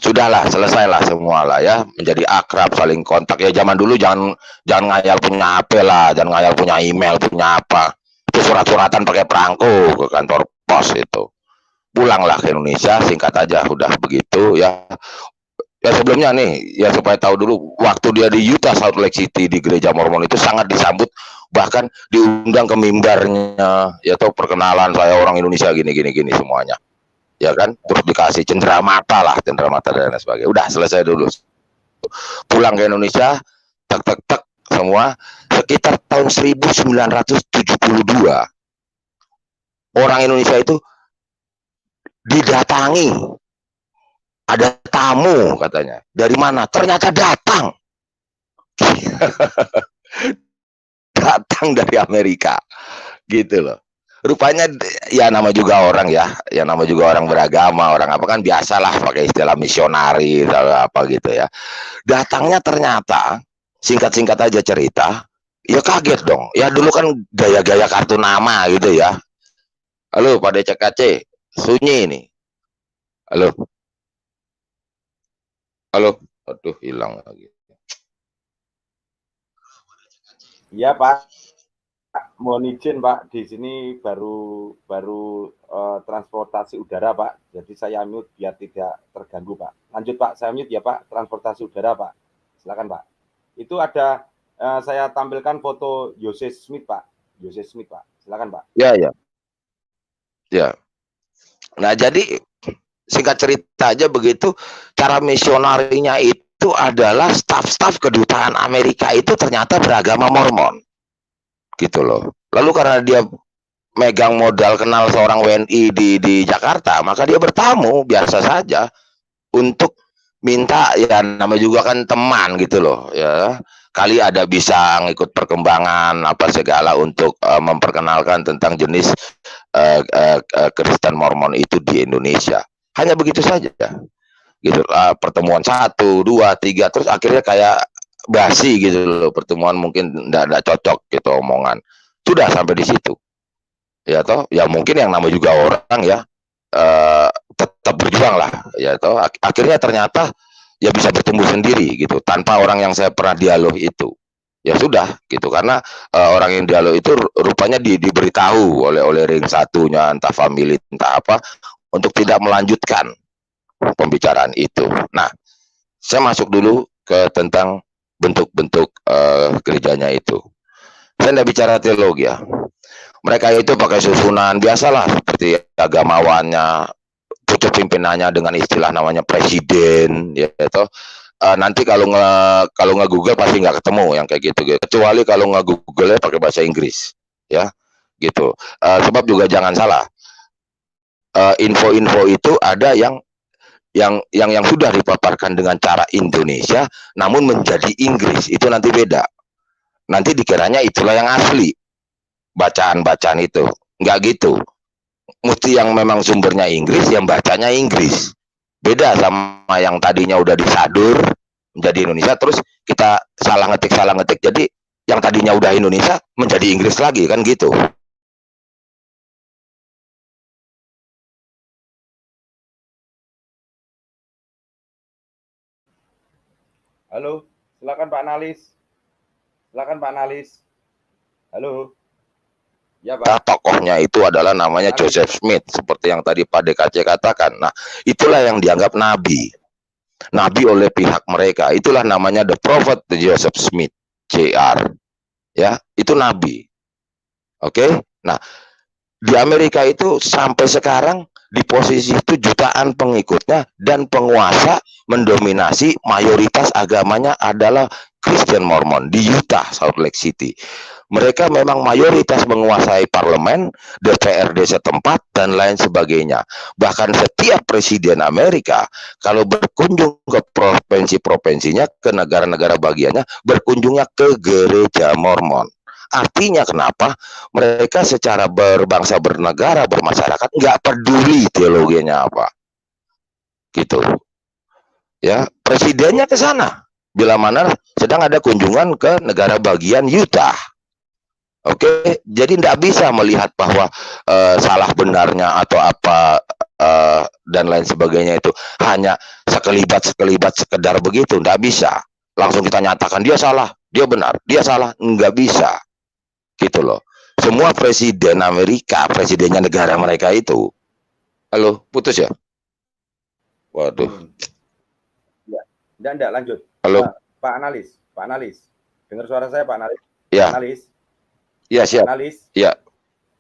sudahlah, selesailah semua lah ya, menjadi akrab, saling kontak ya. Zaman dulu jangan ngayal punya HP lah, jangan ngayal punya email, punya apa, itu surat-suratan pakai perangko ke kantor pos itu. Pulanglah ke Indonesia, singkat aja udah begitu ya. Ya sebelumnya nih ya, supaya tahu dulu, waktu dia di Utah Salt Lake City di gereja Mormon itu sangat disambut, bahkan diundang ke mimbarnya ya, tuh perkenalan saya orang Indonesia gini semuanya ya kan, terus dikasih cendera mata dan lain sebagainya. Udah selesai dulu, pulang ke Indonesia, tek semua. Sekitar tahun 1972 orang Indonesia itu didatangi, ada tamu katanya. Dari mana? Ternyata datang dari Amerika gitu loh. Rupanya ya nama juga orang nama juga orang beragama, orang apa kan, biasalah pakai istilah misionari atau apa gitu ya. Datangnya ternyata singkat aja cerita, ya kaget dong. Ya dulu kan gaya-gaya kartu nama gitu ya. Halo Pak DCKC, sunyi ini. Halo. Halo, aduh hilang lagi. Iya Pak, mohon izin Pak, di sini baru transportasi udara Pak, jadi saya mute biar tidak terganggu Pak. Lanjut Pak, saya mute ya Pak, transportasi udara Pak. Silakan Pak. Itu ada saya tampilkan foto Joseph Smith Pak, Joseph Smith Pak. Silakan Pak. Ya, ya, ya. Nah, jadi singkat cerita aja begitu, cara misionarinya itu adalah staf-staf kedutaan Amerika itu ternyata beragama Mormon, gitu loh. Lalu karena dia megang modal kenal seorang WNI di Jakarta, maka dia bertamu biasa saja untuk minta, ya namanya juga kan teman gitu loh ya, kali ada bisa ngikut perkembangan apa segala untuk memperkenalkan tentang jenis Kristen Mormon itu di Indonesia. Hanya begitu saja gitu, pertemuan 1, 2, 3 terus akhirnya kayak basi gitu loh, pertemuan mungkin tidak cocok gitu omongan, sudah sampai di situ ya toh. Ya mungkin yang namanya juga orang ya, tetap berjuang lah ya toh. Akhirnya ternyata ya bisa bertumbuh sendiri gitu tanpa orang yang saya pernah dialog itu, ya sudah gitu. Karena orang yang dialog itu rupanya diberitahu oleh ring satunya, entah family entah apa, untuk tidak melanjutkan pembicaraan itu. Nah, saya masuk dulu ke tentang bentuk-bentuk gerejanya itu. Saya tidak bicara teologi ya. Mereka itu pakai susunan biasalah, seperti agamawannya, pucuk pimpinannya dengan istilah namanya presiden, ya itu. Nanti kalau nge Google pasti nggak ketemu yang kayak gitu, gitu. Kecuali kalau nge Google pakai bahasa Inggris, ya, gitu. Sebab juga jangan salah, info-info itu ada yang sudah dipaparkan dengan cara Indonesia, namun menjadi Inggris itu nanti beda. Nanti dikiranya itulah yang asli. Bacaan-bacaan itu nggak gitu, mesti yang memang sumbernya Inggris yang bacanya Inggris, beda sama yang tadinya udah disadur menjadi Indonesia terus kita salah ngetik jadi yang tadinya udah Indonesia menjadi Inggris lagi kan gitu. Halo, silakan Pak Analis. Silakan Pak Analis. Halo. Ya, Nah, Pak. tokohnya itu adalah namanya Joseph Smith seperti yang tadi Pak DKC katakan. Nah, itulah yang dianggap nabi oleh pihak mereka. Itulah namanya the prophet Joseph Smith, JR, ya, itu nabi. Oke. Nah, di Amerika itu sampai sekarang di posisi itu jutaan pengikutnya dan penguasa mendominasi, mayoritas agamanya adalah Christian Mormon di Utah, Salt Lake City. Mereka memang mayoritas menguasai parlemen, DPRD setempat, dan lain sebagainya. Bahkan setiap presiden Amerika, kalau berkunjung ke provinsi-provinsinya, ke negara-negara bagiannya, berkunjungnya ke gereja Mormon. Artinya kenapa? Mereka secara berbangsa, bernegara, bermasyarakat, nggak peduli teologinya apa. Gitu. Ya, presidennya ke sana. Bila mana sedang ada kunjungan ke negara bagian Utah. Oke, jadi tidak bisa melihat bahwa salah benarnya atau apa dan lain sebagainya itu hanya sekelibat sekedar begitu, tidak bisa. Langsung kita nyatakan dia salah, dia benar, dia salah, nggak bisa, gitu loh. Semua presiden Amerika, presidennya negara mereka itu, halo, putus ya? Waduh. Ya, enggak lanjut. Halo, Pak Analis, dengar suara saya Pak Analis? ya. Analis. Ya, siap. Analis. Ya.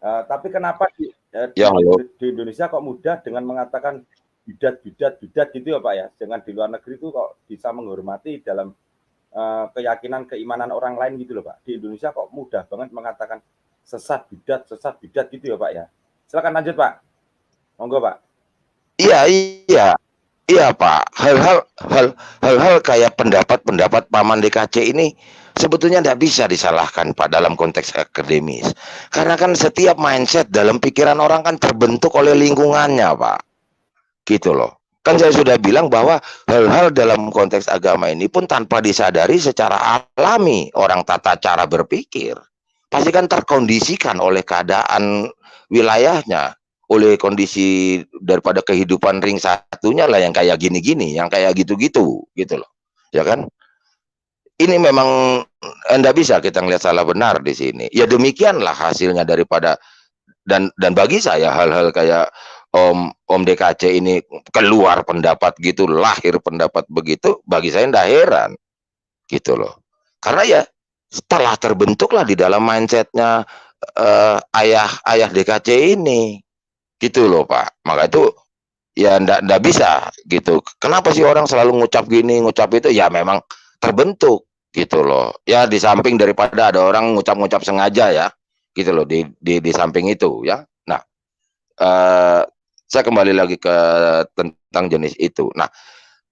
Tapi kenapa di Indonesia kok mudah dengan mengatakan bidat gitu ya Pak ya? Dengan di luar negeri itu kok bisa menghormati dalam keyakinan keimanan orang lain gitu loh Pak. Di Indonesia kok mudah banget mengatakan sesat bidat gitu ya Pak ya. Silakan lanjut Pak. Monggo Pak. Iya Pak. Hal-hal kayak pendapat Paman DKC ini sebetulnya tidak bisa disalahkan Pak dalam konteks akademis. Karena kan setiap mindset dalam pikiran orang kan terbentuk oleh lingkungannya Pak. Gitu loh. Kan saya sudah bilang bahwa hal-hal dalam konteks agama ini pun tanpa disadari secara alami orang tata cara berpikir. Pasti kan terkondisikan oleh keadaan wilayahnya. oleh kondisi daripada kehidupan ring satunya lah yang kayak gini-gini, yang kayak gitu-gitu, gitu loh, ya kan? Ini memang enggak bisa kita ngelihat salah benar di sini. Ya demikianlah hasilnya daripada dan bagi saya hal-hal kayak Om DKC ini keluar pendapat gitu, lahir pendapat begitu, bagi saya ndak heran gitu loh. Karena ya setelah terbentuklah di dalam mindsetnya ayah DKC ini gitu loh Pak. Maka itu ya ndak bisa gitu. Kenapa sih orang selalu ngucap gini, ngucap itu? Ya memang terbentuk gitu loh. Ya di samping daripada ada orang ngucap-ngucap sengaja ya, gitu loh di samping itu ya. Nah, eh, saya kembali lagi ke tentang jenis itu. Nah,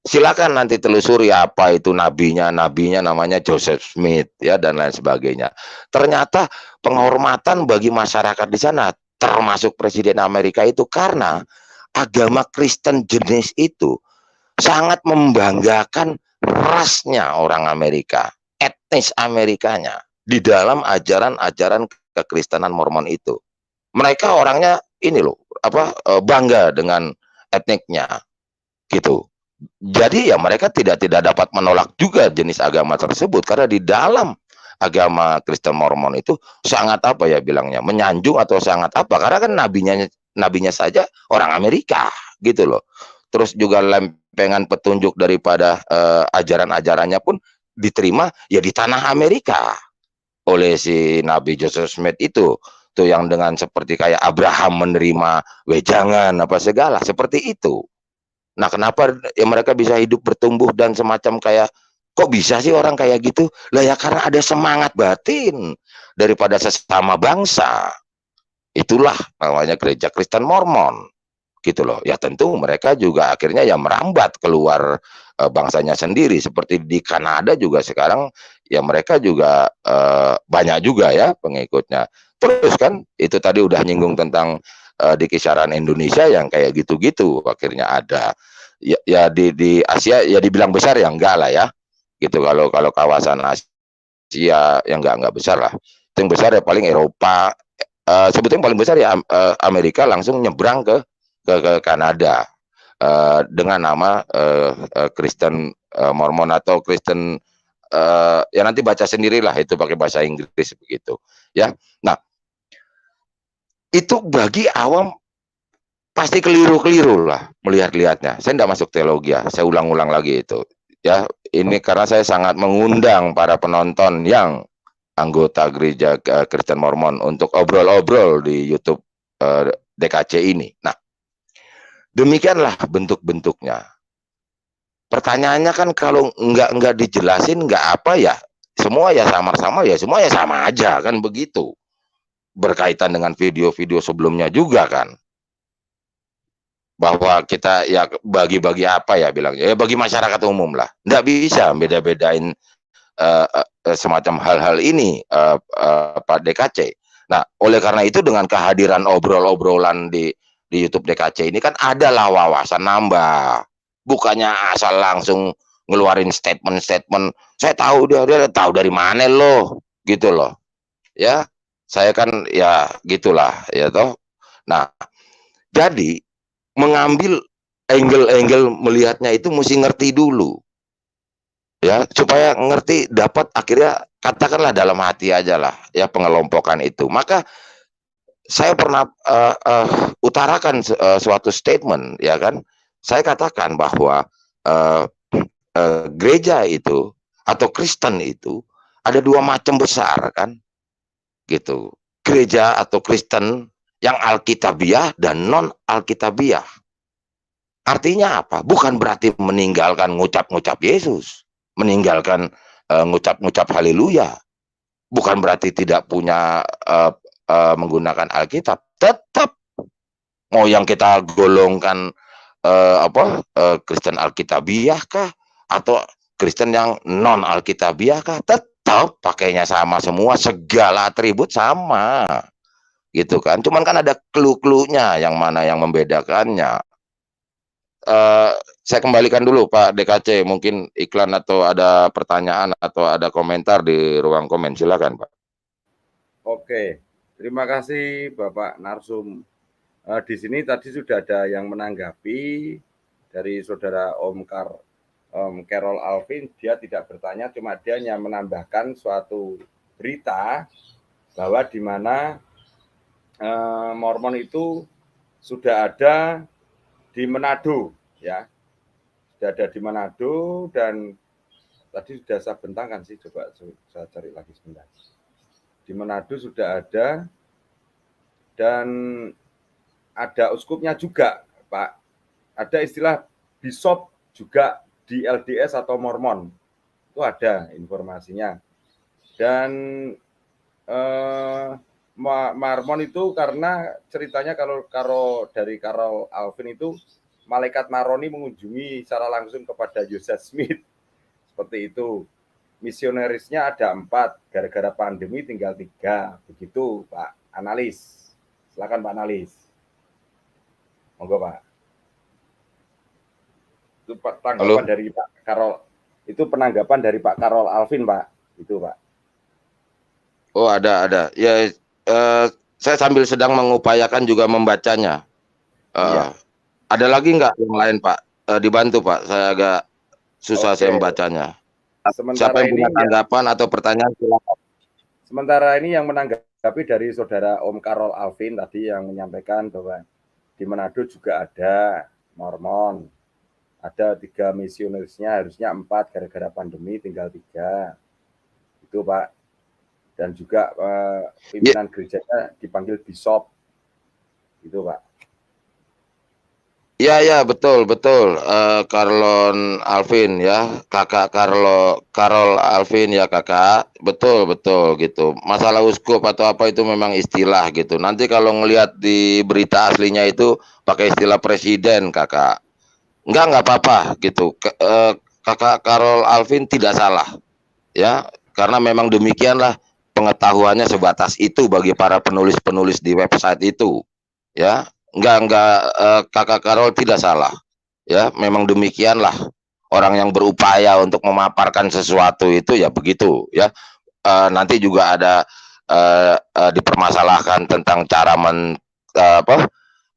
silakan nanti telusuri apa itu nabinya, nabinya namanya Joseph Smith ya dan lain sebagainya. Ternyata penghormatan bagi masyarakat di sana, termasuk Presiden Amerika itu karena agama Kristen jenis itu sangat membanggakan rasnya orang Amerika, etnis Amerikanya di dalam ajaran-ajaran kekristenan Mormon itu. Mereka orangnya ini loh, bangga dengan etniknya gitu. Jadi ya mereka tidak dapat menolak juga jenis agama tersebut karena di dalam agama Kristen Mormon itu sangat apa ya bilangnya menyanjung atau sangat apa karena kan nabinya saja orang Amerika gitu loh. Terus juga lempengan petunjuk daripada ajaran-ajarannya pun diterima ya di tanah Amerika oleh si Nabi Joseph Smith itu tuh yang dengan seperti kayak Abraham menerima wejangan apa segala seperti itu. Nah, kenapa ya mereka bisa hidup bertumbuh dan semacam kayak kok bisa sih orang kayak gitu? Lah ya karena ada semangat batin daripada sesama bangsa. Itulah namanya gereja Kristen Mormon gitu loh. Ya tentu mereka juga akhirnya ya merambat keluar bangsanya sendiri seperti di Kanada juga sekarang ya mereka juga banyak juga ya pengikutnya. Terus kan itu tadi udah nyinggung tentang di kisaran Indonesia yang kayak gitu-gitu akhirnya ada ya di Asia ya dibilang besar ya enggak lah ya gitu kalau kawasan Asia yang enggak besar lah yang besar ya paling Eropa sebetulnya paling besar ya Amerika langsung nyebrang ke Kanada dengan nama Kristen Mormon atau Kristen ya nanti baca sendirilah itu pakai bahasa Inggris begitu ya. Nah itu bagi awam pasti keliru-keliru lah melihat-lihatnya. Saya tidak masuk teologi ya, saya ulang-ulang lagi itu. Ya, ini karena saya sangat mengundang para penonton yang anggota gereja Kristen Mormon untuk obrol-obrol di YouTube DKC ini. Nah, demikianlah bentuk-bentuknya. Pertanyaannya kan kalau nggak dijelasin nggak apa ya, semua ya sama-sama ya, semua ya sama aja kan begitu. Berkaitan dengan video-video sebelumnya juga kan. Bahwa kita ya bagi-bagi apa ya bilangnya ya bagi masyarakat umum lah nggak bisa beda-bedain semacam hal-hal ini Pak DKC. Nah oleh karena itu dengan kehadiran obrol-obrolan di YouTube DKC ini kan adalah wawasan nambah bukannya asal langsung ngeluarin statement-statement saya tahu dia tahu dari mana loh gitu loh ya saya kan ya gitulah ya toh. Nah jadi mengambil angle-angle melihatnya itu mesti ngerti dulu ya supaya ngerti dapat akhirnya katakanlah dalam hati aja lah ya pengelompokan itu. Maka saya pernah utarakan suatu statement ya kan saya katakan bahwa gereja itu atau Kristen itu ada dua macam besar kan gitu gereja atau Kristen yang alkitabiah dan non alkitabiah. Artinya apa? Bukan berarti meninggalkan ngucap-ngucap Yesus, meninggalkan ngucap-ngucap haleluya. Bukan berarti tidak punya menggunakan Alkitab. Tetap mau yang kita golongkan Kristen Alkitabiah kah atau Kristen yang non Alkitabiah kah? Tetap pakainya sama semua, segala atribut sama. Gitu kan. Cuman kan ada clue-cluenya yang mana yang membedakannya. Saya kembalikan dulu Pak DKC, mungkin iklan atau ada pertanyaan atau ada komentar di ruang komen, silakan Pak. Oke, terima kasih Bapak Narsum Di sini tadi sudah ada yang menanggapi dari saudara Om Carol Alvin, dia tidak bertanya, cuma dia hanya menambahkan suatu berita bahwa di mana Mormon itu sudah ada di Manado, ya, sudah ada di Manado, dan tadi sudah saya bentangkan sih, coba saya cari lagi sebentar. Di Manado sudah ada, dan ada uskupnya juga, Pak. Ada istilah bishop juga di LDS atau Mormon, itu ada informasinya. Dan Mormon itu karena ceritanya kalau dari Carol Alvin itu malaikat Maroni mengunjungi secara langsung kepada Joseph Smith, seperti itu. Misionarisnya ada 4, gara-gara pandemi tinggal 3, begitu Pak Analis. Silakan Pak Analis. Monggo Pak. Itu tanggapan dari Pak Carol. Itu penanggapan dari Pak Carol Alvin Pak. Itu Pak. Oh ada. Ya saya sambil sedang mengupayakan juga membacanya. Iya. Ada lagi nggak yang lain Pak? Dibantu Pak. Saya agak susah saya membacanya. Siapa yang punya tanggapan atau pertanyaan silakan. Sementara ini yang menanggapi dari saudara Om Carol Alvin tadi yang menyampaikan bahwa di Manado juga ada Mormon, ada 3 misionarisnya, harusnya 4, gara-gara pandemi tinggal 3, itu Pak. Dan juga pimpinan gerejanya dipanggil bishop, itu Pak. Ya betul. Carlon Alvin ya, kakak Carol Alvin ya kakak, betul gitu. Masalah uskup atau apa itu memang istilah gitu. Nanti kalau ngelihat di berita aslinya itu pakai istilah presiden kakak. Enggak apa-apa gitu. Kakak Carol Alvin tidak salah ya, karena memang demikianlah pengetahuannya sebatas itu bagi para penulis-penulis di website itu ya. Enggak kakak Carol tidak salah ya, memang demikianlah orang yang berupaya untuk memaparkan sesuatu itu ya begitu ya. Nanti juga ada dipermasalahkan tentang cara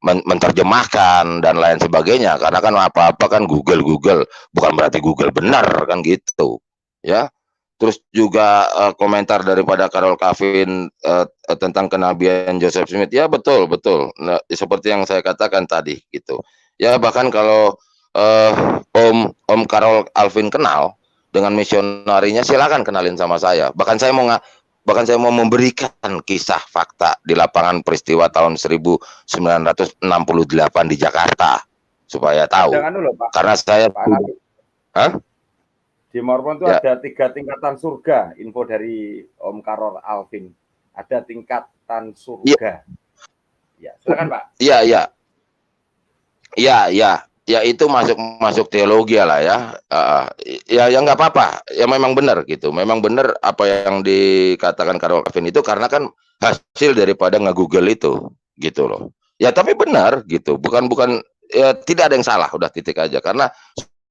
menerjemahkan dan lain sebagainya, karena kan apa-apa kan Google bukan berarti Google benar kan gitu ya. Terus juga komentar daripada Carol Alvin tentang kenabian Joseph Smith, ya betul. Nah, seperti yang saya katakan tadi gitu. Ya bahkan kalau Om Carol Alvin kenal dengan misionarinya, silakan kenalin sama saya. Bahkan saya mau memberikan kisah fakta di lapangan peristiwa tahun 1968 di Jakarta supaya tahu. Pak. Karena saya di Mormon itu ada 3 tingkatan surga, info dari Om Carol Alvin. Ada tingkatan surga. Ya, silakan Pak. Ya itu masuk teologi lah ya. Ya nggak apa-apa. Ya memang benar gitu. Memang benar apa yang dikatakan Carol Alvin itu, karena kan hasil daripada nge-Google itu gitu loh. Ya tapi benar gitu. Bukan ya, tidak ada yang salah, udah titik aja. Karena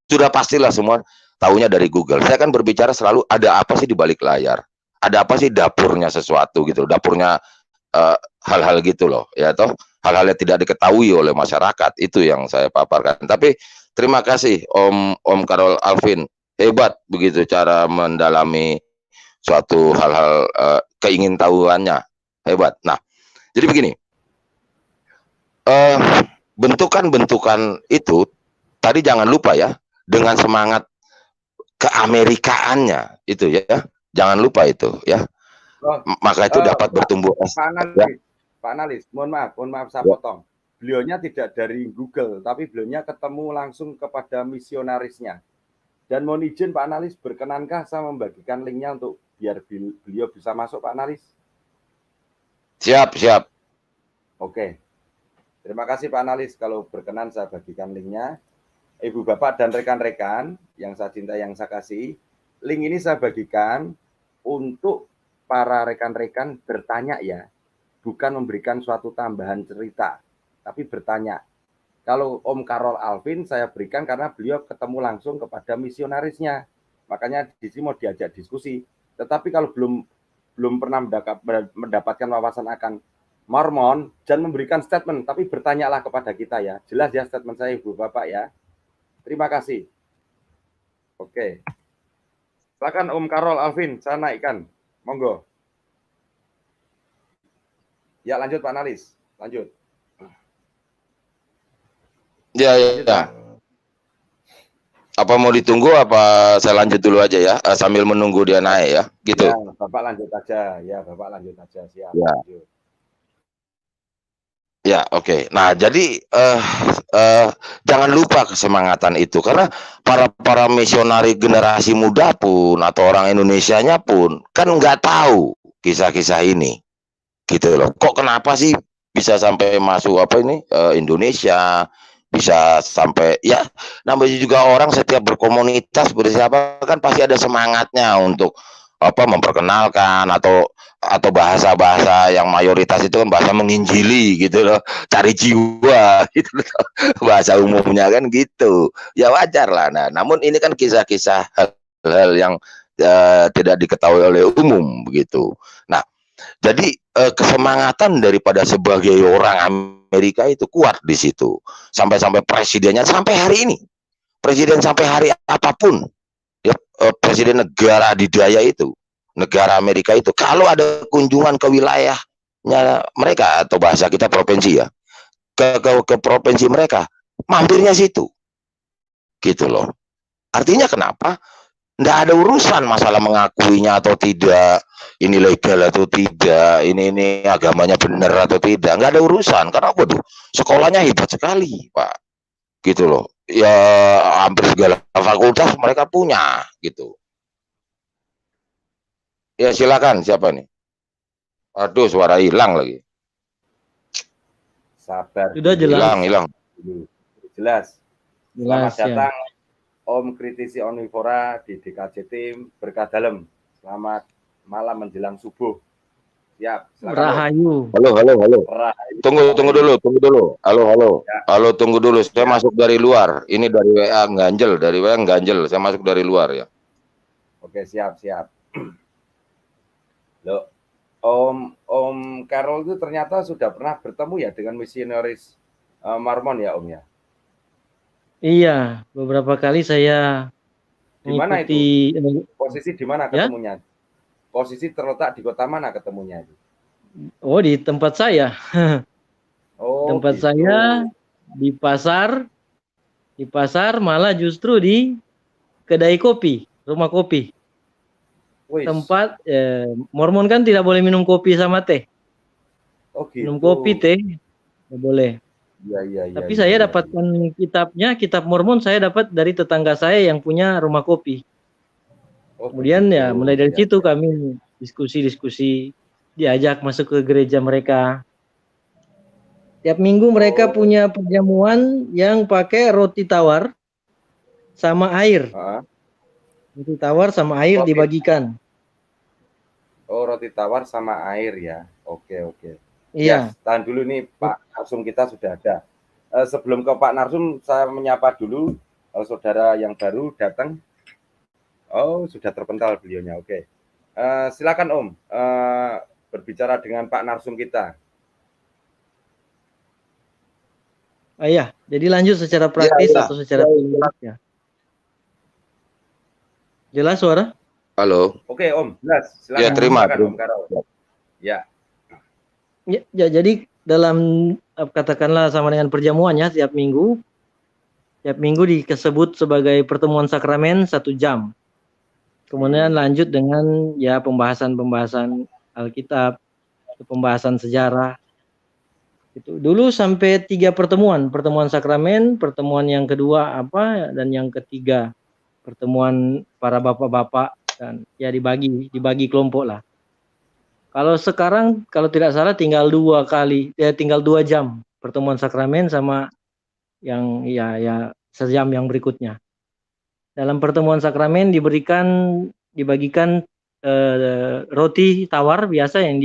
sudah pastilah semua tahunya dari Google. Saya kan berbicara selalu ada apa sih di balik layar. Ada apa sih dapurnya sesuatu gitu. Dapurnya hal-hal gitu loh. Ya toh, hal-hal yang tidak diketahui oleh masyarakat, itu yang saya paparkan. Tapi terima kasih Om Carol Alvin, hebat begitu cara mendalami suatu hal-hal keingintahuannya, hebat. Nah, jadi begini, bentukan-bentukan itu tadi jangan lupa ya, dengan semangat keamerikaannya itu ya, jangan lupa itu ya. Maka itu dapat bertumbuh. Pak Analis, mohon maaf saya potong. Beliaunya tidak dari Google, tapi beliaunya ketemu langsung kepada misionarisnya. Dan mohon izin Pak Analis, berkenankah saya membagikan linknya untuk biar beliau bisa masuk Pak Analis? Siap. Oke. Terima kasih Pak Analis, kalau berkenan saya bagikan linknya. Ibu Bapak dan rekan-rekan yang saya cintai, yang saya kasih, link ini saya bagikan untuk para rekan-rekan bertanya ya, bukan memberikan suatu tambahan cerita, tapi bertanya. Kalau Om Carol Alvin saya berikan karena beliau ketemu langsung kepada misionarisnya, makanya di sini mau diajak diskusi. Tetapi kalau belum pernah mendapatkan wawasan akan Mormon jangan memberikan statement, tapi bertanyalah kepada kita ya. Jelas ya statement saya Ibu Bapak ya. Terima kasih. Oke. Silakan Om Karol Alvin, saya naikkan. Monggo. Ya lanjut Pak Nalis, lanjut. Ya, ya. Apa mau ditunggu apa saya lanjut dulu aja ya, sambil menunggu dia naik ya, gitu. Ya, Bapak lanjut aja. Ya, Bapak lanjut aja. Siap. Ya. Lanjut. Ya, oke. Nah, jadi jangan lupa kesemangatan itu karena para misionari generasi muda pun atau orang Indonesianya pun kan nggak tahu kisah-kisah ini, gitu loh. Kok kenapa sih bisa sampai masuk apa ini Indonesia, bisa sampai ya namanya juga orang setiap berkomunitas bersiapa kan pasti ada semangatnya untuk apa memperkenalkan atau bahasa-bahasa yang mayoritas itu kan bahasa menginjili gitu loh, cari jiwa gitu loh. Bahasa umumnya kan gitu. Ya wajar lah. Nah, namun ini kan kisah-kisah hal-hal yang tidak diketahui oleh umum begitu. Nah, jadi kesemangatan daripada sebagai orang Amerika itu kuat di situ. Sampai-sampai presidennya sampai hari ini. Presiden sampai hari apapun ya, presiden negara adidaya itu, negara Amerika itu, kalau ada kunjungan ke wilayahnya mereka atau bahasa kita provinsi ya, ke provinsi mereka, mampirnya situ, gitu loh. Artinya kenapa? Nggak ada urusan masalah mengakuinya atau tidak, ini legal atau tidak, ini agamanya benar atau tidak, nggak ada urusan. Karena apa tuh? Sekolahnya hebat sekali, Pak, gitu loh. Ya hampir segala fakultas mereka punya, gitu. Ya silakan, siapa nih? Aduh, suara hilang lagi. Sabar. Sudah jelas. Hilang. Jelas. Selamat Jelas, datang Om Kritisi Onivora di DKJ Tim Berkah Dalem. Selamat malam menjelang subuh. Siap. Silakan, Rahayu. Halo. Rahayu. Tunggu dulu. Halo. Ya. Halo, tunggu dulu. Saya Ya. masuk dari luar. Ini dari WA ganjel. Saya masuk dari luar ya. Oke, siap. Loh, Om Carol itu ternyata sudah pernah bertemu ya dengan misionaris Mormon ya Om ya? Iya, beberapa kali saya Di mana mengikuti posisi di mana ya? ketemunya? Posisi terletak di kota mana ketemunya itu? Oh, di tempat saya. Oh, tempat gitu. saya di pasar malah justru di kedai kopi, rumah kopi. Wih. Tempat Mormon kan tidak boleh minum kopi sama teh. Oh, gitu. Minum kopi, teh tidak boleh. Iya. Tapi saya dapatkan kitab Mormon saya dapat dari tetangga saya yang punya rumah kopi. Oh, Kemudian begitu. ya mulai dari situ kami diskusi, diajak masuk ke gereja mereka. Tiap minggu mereka punya perjamuan yang pakai roti tawar sama air. Roti tawar sama air dibagikan. Oh, roti tawar sama air ya. Oke. Iya. Ya, tahan dulu nih Pak Narsum kita sudah ada. Sebelum ke Pak Narsum, saya menyapa dulu saudara yang baru datang. Oh, sudah terpental beliaunya. Oke. Silakan Om, berbicara dengan Pak Narsum kita. Iya, jadi lanjut secara praktis atau secara teoris ya. Jelas suara? Halo. Oke Om, jelas. Silakan. Ya, terima. Om Karol. Ya. Ya, jadi dalam katakanlah sama dengan perjamuannya tiap minggu disebut sebagai pertemuan sakramen 1 jam. Kemudian lanjut dengan ya pembahasan Alkitab, pembahasan sejarah. Itu dulu sampai 3 pertemuan sakramen, pertemuan yang kedua dan yang ketiga pertemuan para bapak-bapak dan ya dibagi kelompok lah. Kalau sekarang kalau tidak salah tinggal 2 jam pertemuan sakramen sama yang ya sejam yang berikutnya. Dalam pertemuan sakramen dibagikan roti tawar biasa yang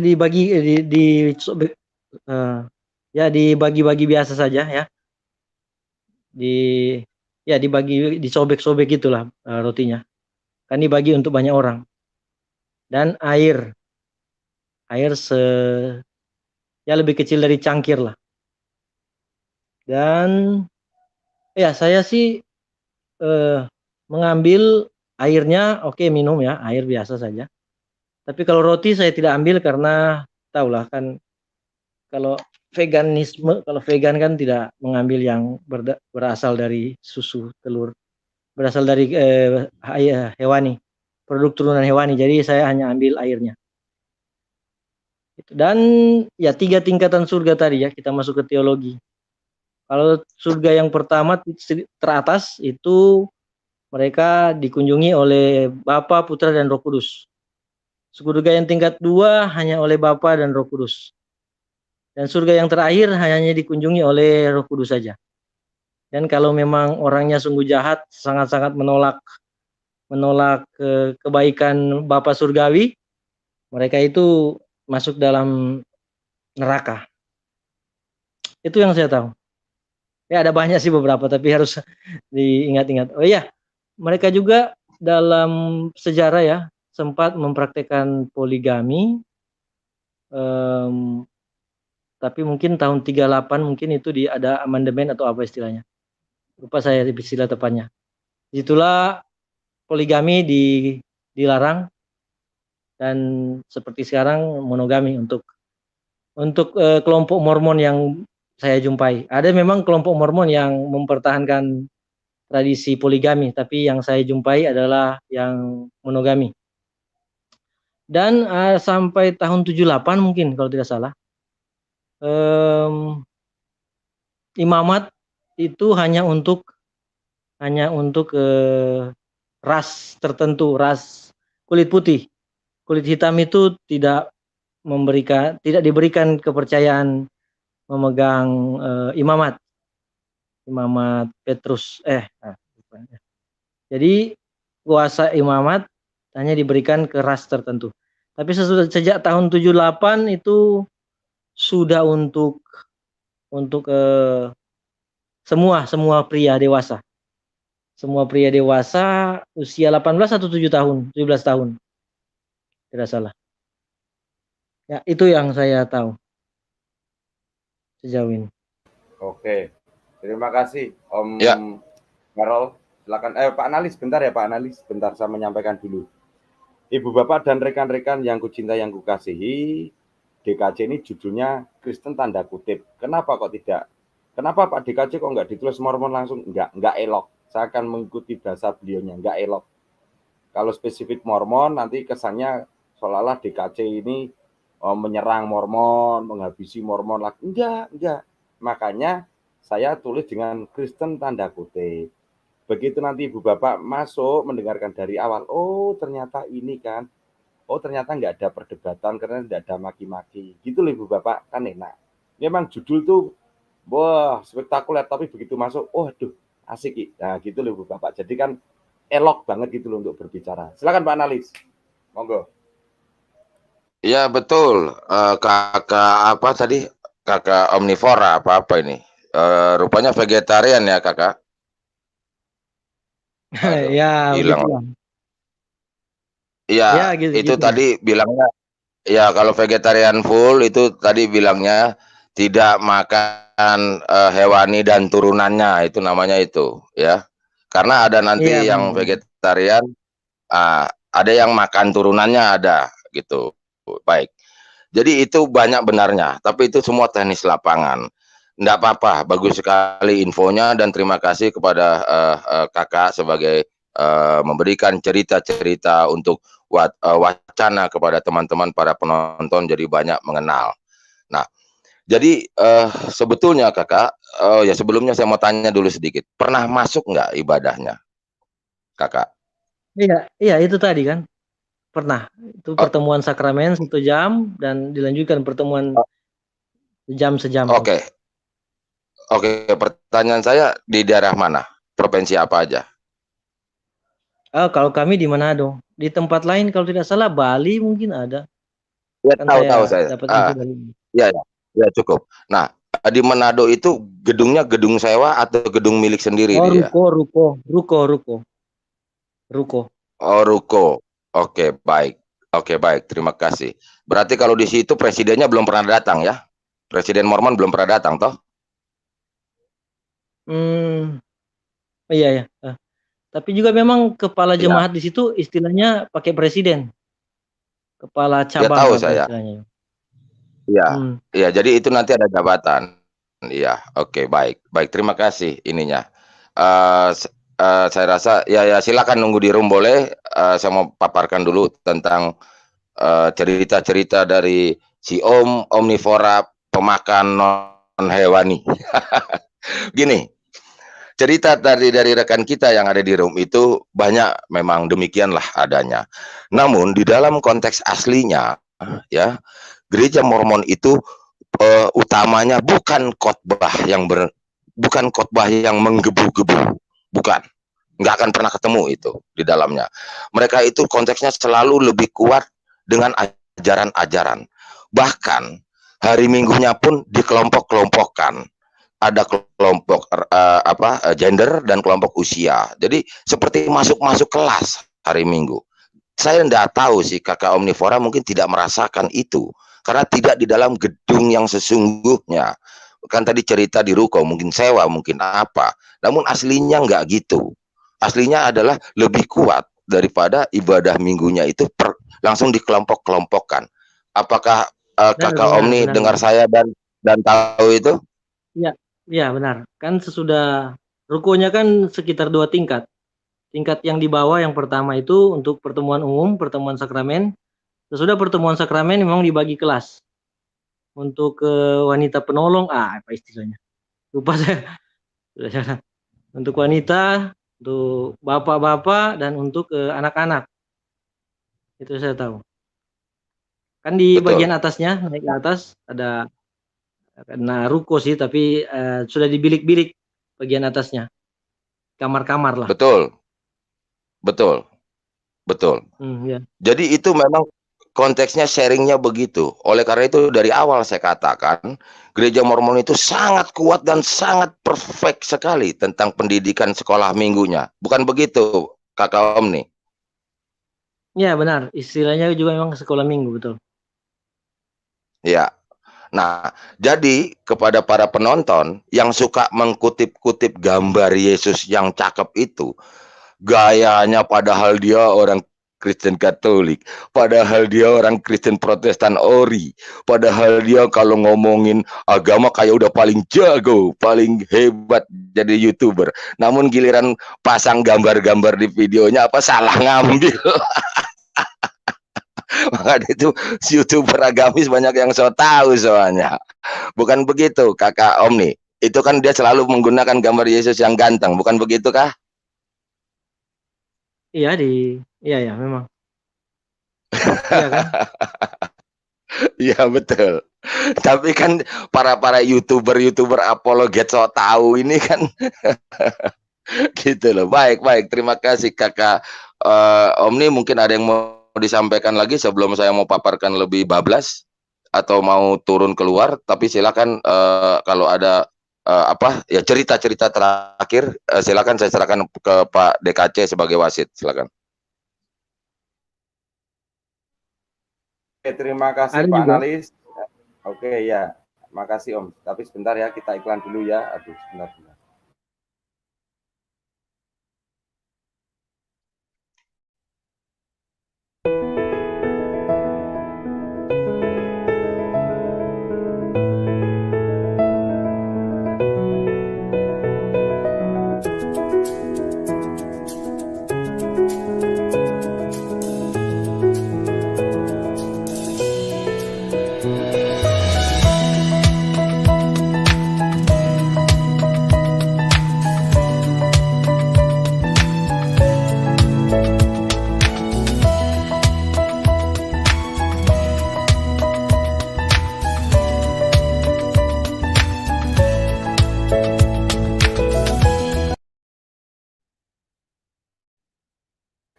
dibagi-bagi biasa saja ya. Disobek-sobek gitulah rotinya. Kan dibagi untuk banyak orang. dan air ya lebih kecil dari cangkir lah. Dan ya saya sih mengambil airnya, oke, minum ya, air biasa saja. Tapi kalau roti saya tidak ambil karena tahulah kan kalau kalau vegan kan tidak mengambil yang berasal dari susu, telur, berasal dari hewani, produk turunan hewani. Jadi saya hanya ambil airnya. Dan ya 3 tingkatan surga tadi ya, kita masuk ke teologi. Kalau surga yang pertama teratas itu mereka dikunjungi oleh Bapa, Putra, dan Roh Kudus. Surga yang tingkat 2 hanya oleh Bapa dan Roh Kudus. Dan surga yang terakhir hanya dikunjungi oleh Roh Kudus saja. Dan kalau memang orangnya sungguh jahat, sangat-sangat menolak kebaikan Bapa surgawi, mereka itu masuk dalam neraka. Itu yang saya tahu. Ya ada banyak sih beberapa, tapi harus diingat-ingat. Oh iya, mereka juga dalam sejarah ya sempat mempraktekkan poligami, tapi mungkin tahun 38 mungkin itu ada amandemen atau apa istilahnya. Lupa saya istilah tepatnya. Itulah poligami dilarang, dan seperti sekarang monogami untuk kelompok Mormon yang saya jumpai. Ada memang kelompok Mormon yang mempertahankan tradisi poligami, tapi yang saya jumpai adalah yang monogami. Dan sampai tahun 78 mungkin kalau tidak salah, imamat itu hanya untuk ras tertentu, ras kulit putih. Kulit hitam itu tidak diberikan kepercayaan memegang imamat Petrus. Jadi kuasa imamat hanya diberikan ke ras tertentu. Tapi sejak tahun 78 itu sudah untuk semua pria dewasa. Semua pria dewasa usia 18 atau 17 tahun. Tidak salah. Ya, itu yang saya tahu sejauh ini. Oke. Terima kasih Om Ya. Karol. Silakan Pak Analis bentar ya Pak Analis, bentar saya menyampaikan dulu. Ibu Bapak dan rekan-rekan yang kucinta yang kukasihi, DKJ ini judulnya Kristen tanda kutip. Kenapa kok tidak? Kenapa Pak DKJ kok enggak ditulis Mormon langsung? Enggak elok. Saya akan mengikuti bahasa beliaunya, enggak elok. Kalau spesifik Mormon nanti kesannya seolah-olah DKJ ini menyerang Mormon, menghabisi Mormon lagi. Enggak. Makanya saya tulis dengan Kristen tanda kutip. Begitu nanti Ibu Bapak masuk mendengarkan dari awal, oh ternyata ini kan, oh ternyata nggak ada perdebatan karena nggak ada maki-maki. Gitu loh Ibu Bapak, kan enak. Memang judul tuh, wah spektakuler, tapi begitu masuk, oh aduh asik. Nah gitu loh Ibu Bapak. Jadi kan elok banget gitu loh untuk berbicara. Silakan Pak Analis, monggo. Ya betul, kakak apa tadi, kakak omnivora apa ini, rupanya vegetarian ya kakak. Aduh, Ya, hilang. begitulah. Iya, Ya, gitu. tadi bilangnya, ya kalau vegetarian full itu tadi bilangnya tidak makan hewani dan turunannya, itu namanya itu ya. Karena ada nanti Iya, yang benar. vegetarian, ada yang makan turunannya ada gitu. Baik. Jadi itu banyak benarnya, tapi itu semua teknis lapangan. Enggak apa-apa, bagus sekali infonya dan terima kasih kepada kakak sebagai memberikan cerita-cerita untuk wacana kepada teman-teman para penonton jadi banyak mengenal. Nah, jadi sebetulnya kakak, ya sebelumnya saya mau tanya dulu sedikit, pernah masuk nggak ibadahnya, kakak? Iya, itu tadi kan. Pernah. Itu pertemuan sakramen 1 jam dan dilanjutkan pertemuan sejam. Oke. Oke, pertanyaan saya di daerah mana? Provinsi apa aja? Kalau kami di Manado. Di tempat lain kalau tidak salah Bali mungkin ada. Ya, Kan tahu saya saya. dapat info dari Ya cukup. Nah, di Manado itu gedungnya gedung sewa atau gedung milik sendiri dia? ruko. Oh, ruko. Oke, baik. Oke, baik, terima kasih. Berarti kalau di situ presidennya belum pernah datang ya? Presiden Mormon belum pernah datang toh? Hmm, iya ya. Tapi juga memang kepala Iya, jemaat di situ istilahnya pakai presiden, kepala ya cabang tahu apa saya. istilahnya. Iya, Hmm. iya. Jadi itu nanti ada jabatan. Iya, oke, baik, baik. Terima kasih ininya. Eh, s- saya rasa ya silakan nunggu di room boleh. Saya mau paparkan dulu tentang cerita-cerita dari si Om Omnivora pemakan non hewani. Gini, cerita dari rekan kita yang ada di room itu banyak memang demikianlah adanya. Namun di dalam konteks aslinya ya, gereja Mormon itu utamanya bukan khotbah yang menggebu-gebu, bukan, nggak akan pernah ketemu itu di dalamnya. Mereka itu konteksnya selalu lebih kuat dengan ajaran-ajaran. Bahkan hari minggunya pun dikelompok-kelompokkan. Ada kelompok gender dan kelompok usia. Jadi seperti masuk-masuk kelas hari Minggu. Saya tidak tahu sih kakak Omnivora mungkin tidak merasakan itu karena tidak di dalam gedung yang sesungguhnya. Kan tadi cerita di ruko mungkin sewa mungkin apa, namun aslinya nggak gitu. Aslinya adalah lebih kuat daripada ibadah minggunya itu langsung dikelompok-kelompokkan. Apakah Benar, kakak benar, Omni benar, dengar benar. saya dan tahu itu? Iya, iya benar. Kan sesudah rukonya kan sekitar 2 tingkat. Tingkat yang di bawah yang pertama itu untuk pertemuan umum, pertemuan sakramen. Sesudah pertemuan sakramen memang dibagi kelas. Untuk wanita penolong, apa istilahnya? Lupa saya. Untuk wanita, untuk bapak-bapak, dan untuk anak-anak. Itu saya tahu. Kan di Betul, bagian atasnya, naik ke atas, ada kena ruko sih, tapi sudah dibilik-bilik bagian atasnya. Kamar-kamar lah. betul, betul, betul. Ya. Jadi itu memang konteksnya sharingnya begitu. Oleh karena itu dari awal saya katakan gereja Mormon itu sangat kuat dan sangat perfect sekali tentang pendidikan sekolah minggunya. Bukan begitu, Kakak Om nih? Ya benar, istilahnya juga memang sekolah minggu, betul. Ya. Nah, jadi kepada para penonton yang suka mengkutip-kutip gambar Yesus yang cakep itu, gayanya padahal dia orang Kristen Katolik, padahal dia orang Kristen Protestan Ori, padahal dia kalau ngomongin agama kayak udah paling jago, paling hebat jadi YouTuber. Namun giliran pasang gambar-gambar di videonya apa salah ngambil. Maka itu YouTuber agamis banyak yang so tahu soalnya. Bukan begitu, Kakak Omni. Itu kan dia selalu menggunakan gambar Yesus yang ganteng, bukan begitu kah? Iya iya ya memang. Iya kan? Iya betul. Tapi kan para YouTuber apologet so tahu ini kan gitu loh. Baik, baik. Terima kasih Kakak Omni. Mungkin ada yang mau disampaikan lagi sebelum saya mau paparkan lebih bablas atau mau turun keluar. Tapi silakan kalau ada ya cerita-cerita terakhir silakan saya serahkan ke Pak DKC sebagai wasit. Silakan. Oke, terima kasih Ada Pak juga. Analis. Oke ya, makasih Om. Tapi sebentar ya, kita iklan dulu ya. Aduh, sebentar.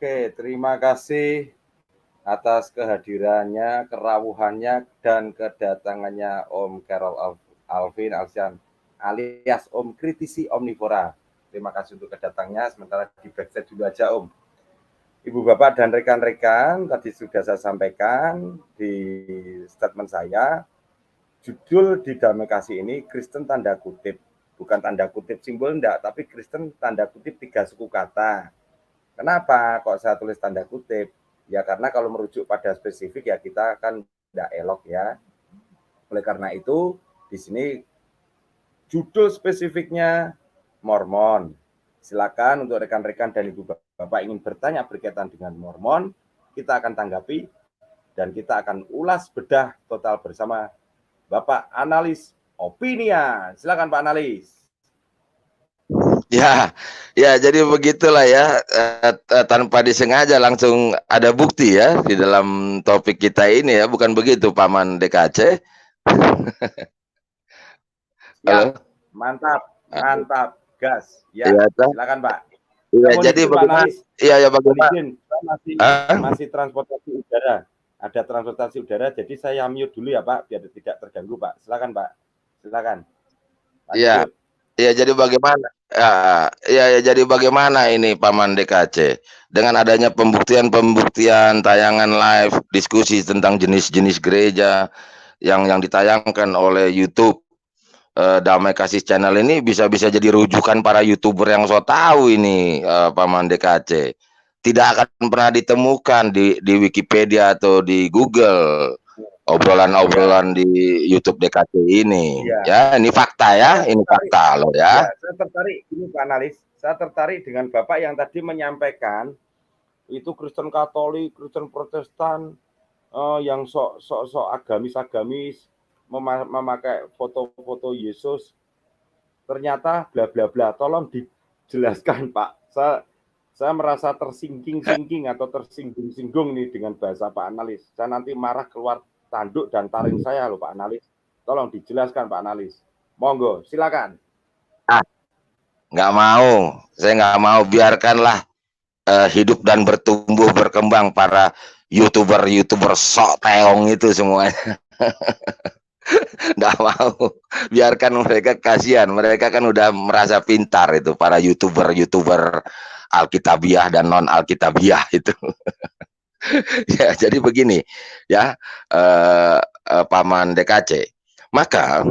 Oke, terima kasih atas kehadirannya, kerawuhannya, dan kedatangannya Om Carol Alvin Alsian alias Om Kritisi Omnivora. Terima kasih untuk kedatangannya. Sementara di backstage dulu aja Om. Ibu Bapak dan rekan-rekan, tadi sudah saya sampaikan di statement saya, judul di Damai Kasih ini Kristen tanda kutip, bukan tanda kutip simbol enggak, tapi Kristen tanda kutip 3 suku kata. Kenapa kok saya tulis tanda kutip? Ya karena kalau merujuk pada spesifik ya kita kan enggak elok ya. Oleh karena itu di sini judul spesifiknya Mormon. Silakan untuk rekan-rekan dan ibu bapak ingin bertanya berkaitan dengan Mormon, kita akan tanggapi dan kita akan ulas bedah total bersama Bapak Analis Opinia. Silakan Pak Analis. Ya, ya jadi begitulah ya, tanpa disengaja langsung ada bukti ya di dalam topik kita ini ya, bukan begitu Paman DKC? Halo. Mantap, mantap, gas. Ya, silakan Pak. Ya, jadi bagaimana? Iya, ya bagaimana? Masih transportasi udara. Ada transportasi udara, jadi saya mute dulu ya Pak, biar tidak terganggu Pak. Silakan Pak. Silakan. Iya. Ya, jadi bagaimana? Ya, jadi bagaimana ini Paman DKC? Dengan adanya pembuktian tayangan live diskusi tentang jenis-jenis gereja yang ditayangkan oleh YouTube Damai Kasih Channel ini bisa jadi rujukan para YouTuber yang so tahu ini Paman DKC. Tidak akan pernah ditemukan di Wikipedia atau di Google obrolan-obrolan di YouTube DKC ini. Ya, ini fakta ya, ini fakta loh ya. Saya tertarik ini Pak Analis. Saya tertarik dengan Bapak yang tadi menyampaikan itu Kristen Katolik, Kristen Protestan yang sok agamis memakai foto-foto Yesus, ternyata bla bla bla. Tolong dijelaskan Pak. Saya merasa tersinggung atau tersinggung-singgung nih dengan bahasa Pak Analis. Saya nanti marah keluar tanduk dan taring saya loh Pak Analis. Tolong dijelaskan Pak Analis. Monggo, silakan. Nggak mau, saya nggak mau. Biarkanlah hidup dan bertumbuh berkembang para YouTuber sok teong itu semuanya. Nggak mau, biarkan mereka, kasihan mereka kan udah merasa pintar itu para YouTuber Alkitabiah dan non Alkitabiah itu. Ya, jadi begini ya Paman DKC, maka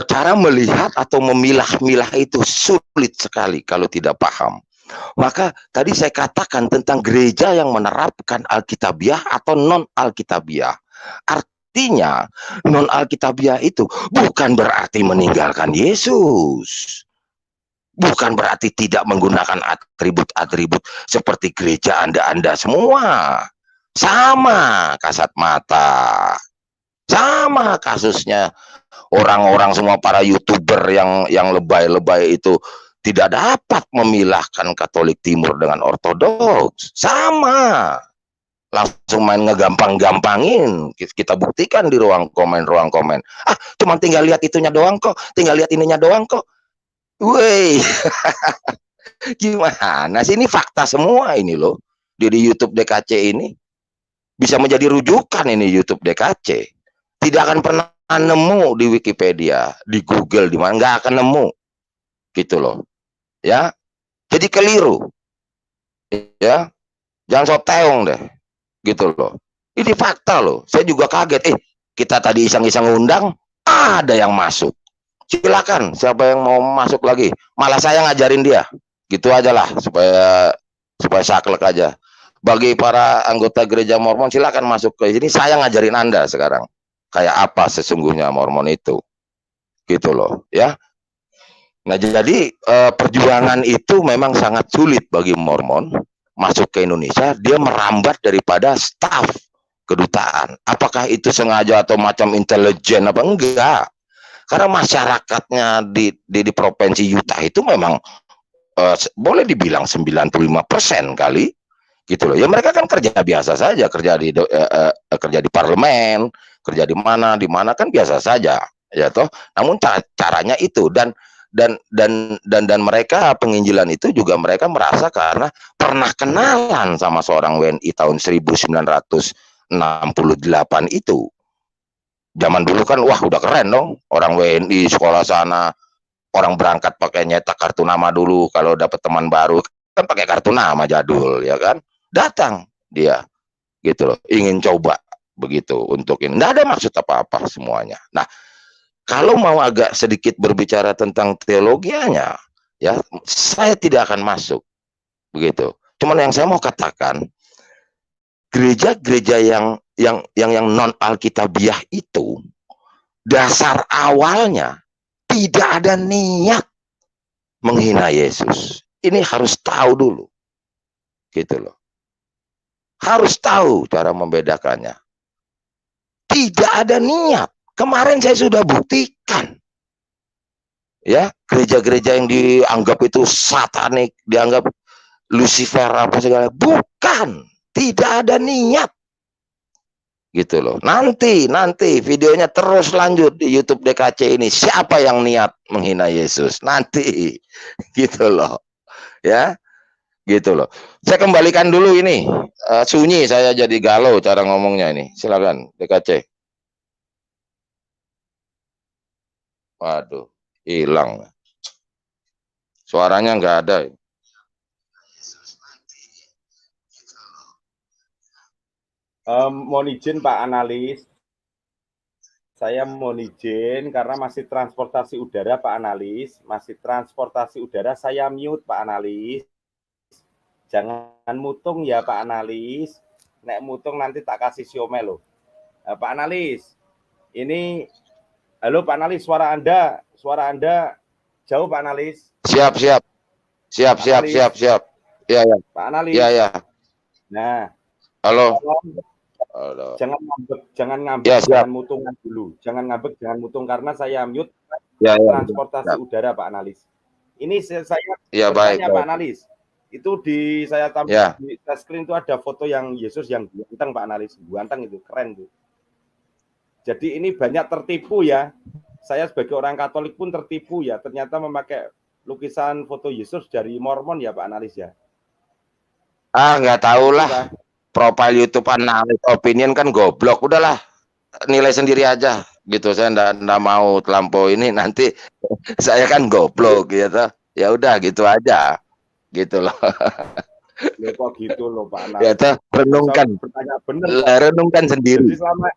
cara melihat atau memilah-milah itu sulit sekali kalau tidak paham. Maka tadi saya katakan tentang gereja yang menerapkan Alkitabiah atau non Alkitabiah. Artinya non Alkitabiah itu bukan berarti meninggalkan Yesus, bukan berarti tidak menggunakan atribut-atribut seperti gereja Anda semua. Sama kasat mata, sama kasusnya orang-orang semua para YouTuber yang lebay-lebay itu tidak dapat memilahkan Katolik Timur dengan Ortodoks. Sama, langsung main ngegampang-gampangin. Kita buktikan di ruang komen. Cuman tinggal lihat itunya doang kok, tinggal lihat ininya doang kok. Woi, gimana sih, ini fakta semua ini loh. Di YouTube DKC ini bisa menjadi rujukan ini YouTube DKC. Tidak akan pernah nemu di Wikipedia, di Google, di mana nggak akan nemu, gitu loh. Ya, jadi keliru. Ya, jangan so teong deh, gitu loh. Ini fakta loh. Saya juga kaget. Kita tadi iseng-iseng undang, ada yang masuk. Silakan, siapa yang mau masuk lagi? Malah saya ngajarin dia, gitu aja lah, supaya saklek aja. Bagi para anggota gereja Mormon, silakan masuk ke sini. Saya ngajarin Anda sekarang kayak apa sesungguhnya Mormon itu, gitu loh ya. Nah, jadi perjuangan itu memang sangat sulit bagi Mormon masuk ke Indonesia. Dia merambat daripada staf kedutaan. Apakah itu sengaja atau macam intelijen apa enggak? Karena masyarakatnya di provinsi Utah itu memang boleh dibilang 95% kali, gitu loh. Ya mereka kan kerja biasa saja, kerja di parlemen, kerja di mana kan biasa saja, ya toh. Namun caranya itu dan mereka penginjilan itu juga mereka merasa karena pernah kenalan sama seorang WNI tahun 1968 itu. Zaman dulu kan wah udah keren dong, orang WNI sekolah sana, orang berangkat pakai nyetak kartu nama dulu, kalau dapat teman baru kan pakai kartu nama jadul ya kan. datang dia gitu loh, ingin coba begitu untuk ini. Nggak ada maksud apa-apa semuanya. Nah, kalau mau agak sedikit berbicara tentang teologianya, ya saya tidak akan masuk begitu. Cuman yang saya mau katakan, gereja-gereja yang non alkitabiah itu dasar awalnya tidak ada niat menghina Yesus. Ini harus tahu dulu, gitu loh. Harus tahu cara membedakannya. Tidak ada niat. Kemarin saya sudah buktikan. Ya, gereja-gereja yang dianggap itu satanik, dianggap Lucifer apa segala, bukan. Tidak ada niat. Gitu loh. Nanti videonya terus lanjut di YouTube DKC ini. Siapa yang niat menghina Yesus? Nanti. Gitu loh. Ya. Gitu loh. Saya kembalikan dulu ini. Sunyi saya jadi galau cara ngomongnya ini. Silakan DKC. Waduh, hilang. Suaranya nggak ada. Mohon izin Pak Analis. Saya mohon izin karena masih transportasi udara Pak Analis. Masih transportasi udara, saya mute Pak Analis. Jangan mutung ya Pak Analis. Nek mutung nanti tak kasih siomel loh. Pak Analis, ini halo Pak Analis, suara Anda jauh Pak Analis. Siap. Ya. Pak Analis. Ya. Nah, halo. Jangan ngambek, jangan mutungan dulu. Jangan ngambek, jangan mutung karena saya mute transportasi udara Pak Analis. Ini saya bertanya Pak Analis. Itu saya tampilkan di screen itu ada foto yang Yesus yang ganteng Pak Analis, ganteng itu, keren tuh. Jadi ini banyak tertipu ya. Saya sebagai orang Katolik pun tertipu ya. Ternyata memakai lukisan foto Yesus dari Mormon ya Pak Analis ya. Nggak tahu lah. Profil YouTube Analis Opinion kan goblok. Udahlah, nilai sendiri aja gitu. Saya nggak mau terlampau ini, nanti saya kan goblok gitu. Ya udah gitu aja. Gitu loh. Ya kok gitu loh Pak Analis. Ya tuh, renungkan sendiri. Jadi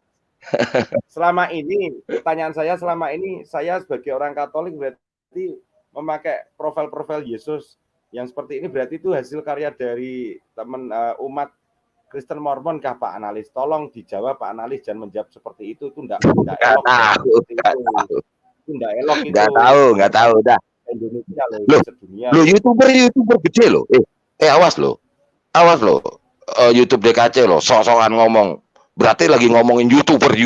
selama ini pertanyaan saya, selama ini saya sebagai orang Katolik berarti memakai profil Yesus yang seperti ini berarti itu hasil karya dari teman umat Kristen Mormon kah Pak Analis? Tolong dijawab Pak Analis, jangan menjawab seperti itu enggak elok. Itu enggak elok itu. Enggak tahu dah. Indonesia loh, sedunia. Loh, YouTuber gede loh. Awas loh. YouTube DKC loh, sok-sokan ngomong. Berarti lagi ngomongin YouTuber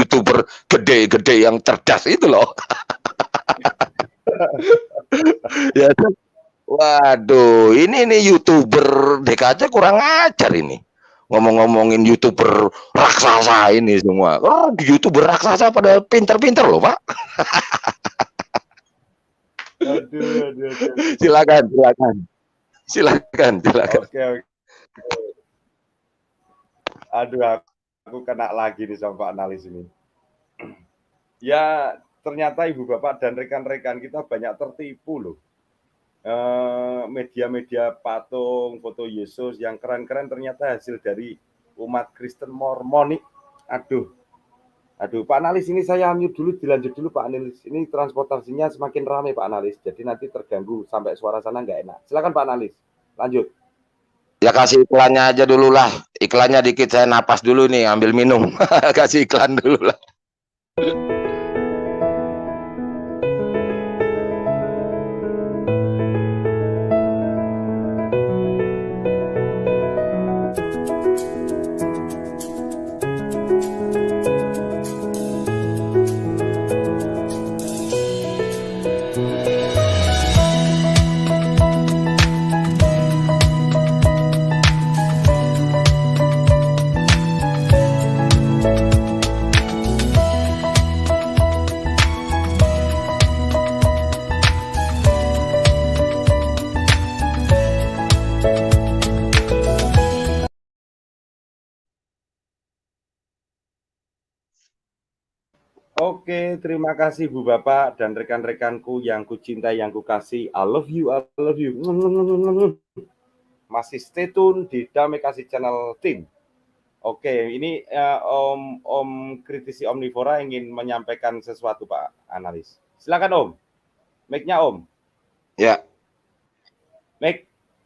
gede-gede yang cerdas itu loh. Ya, waduh, ini YouTuber DKC kurang ajar ini. Ngomong-ngomongin YouTuber raksasa ini semua. YouTuber raksasa pada pinter-pinter loh, Pak. Aduh. Silakan. Oke. Aduh, aku kena lagi nih sama Pak Analis ini. Ya, ternyata Ibu Bapak dan rekan-rekan kita banyak tertipu loh. Media-media patung, foto Yesus yang keren-keren ternyata hasil dari umat Kristen Mormon nih. Aduh, Pak Analis ini saya mute dulu, dilanjut dulu Pak Analis. Ini transportasinya semakin ramai Pak Analis, jadi nanti terganggu sampai suara sana nggak enak. Silakan Pak Analis, lanjut. Ya kasih iklannya aja dulu lah. Iklannya dikit, saya napas dulu nih, ambil minum. Kasih iklan dulu lah. Oke, terima kasih Bu Bapak dan rekan-rekanku yang kucintai, yang kukasih. I love you. masih stay tune di Damai Kasih Channel Team. Oke, ini Om Kritisi Omnivora ingin menyampaikan sesuatu, Pak Analis. Silakan Om. Mic-nya Om. Ya.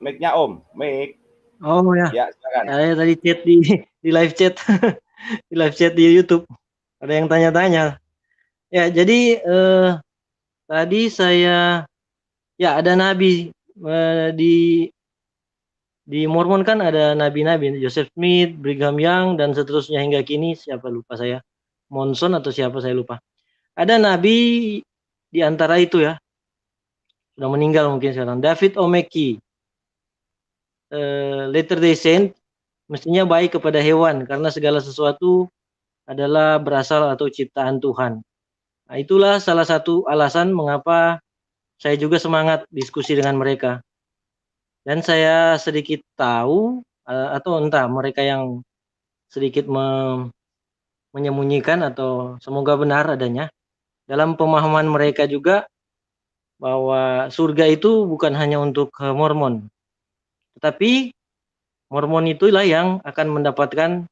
Mic-nya Om. Mic. Oh ya. Ya, silakan. Saya tadi chat di live chat di live chat di YouTube. Ada yang tanya-tanya. Ya, jadi tadi saya ada nabi di Mormon kan ada nabi-nabi, Joseph Smith, Brigham Young dan seterusnya hingga kini, siapa lupa saya, Monson atau siapa saya lupa. Ada nabi di antara itu ya, sudah meninggal mungkin sekarang, David O'Mackey, Latter-day Saint, mestinya baik kepada hewan karena segala sesuatu adalah berasal atau ciptaan Tuhan. Nah, itulah salah satu alasan mengapa saya juga semangat diskusi dengan mereka. Dan saya sedikit tahu, atau entah mereka yang sedikit menyembunyikan atau semoga benar adanya, dalam pemahaman mereka juga bahwa surga itu bukan hanya untuk Mormon, tetapi Mormon itulah yang akan mendapatkan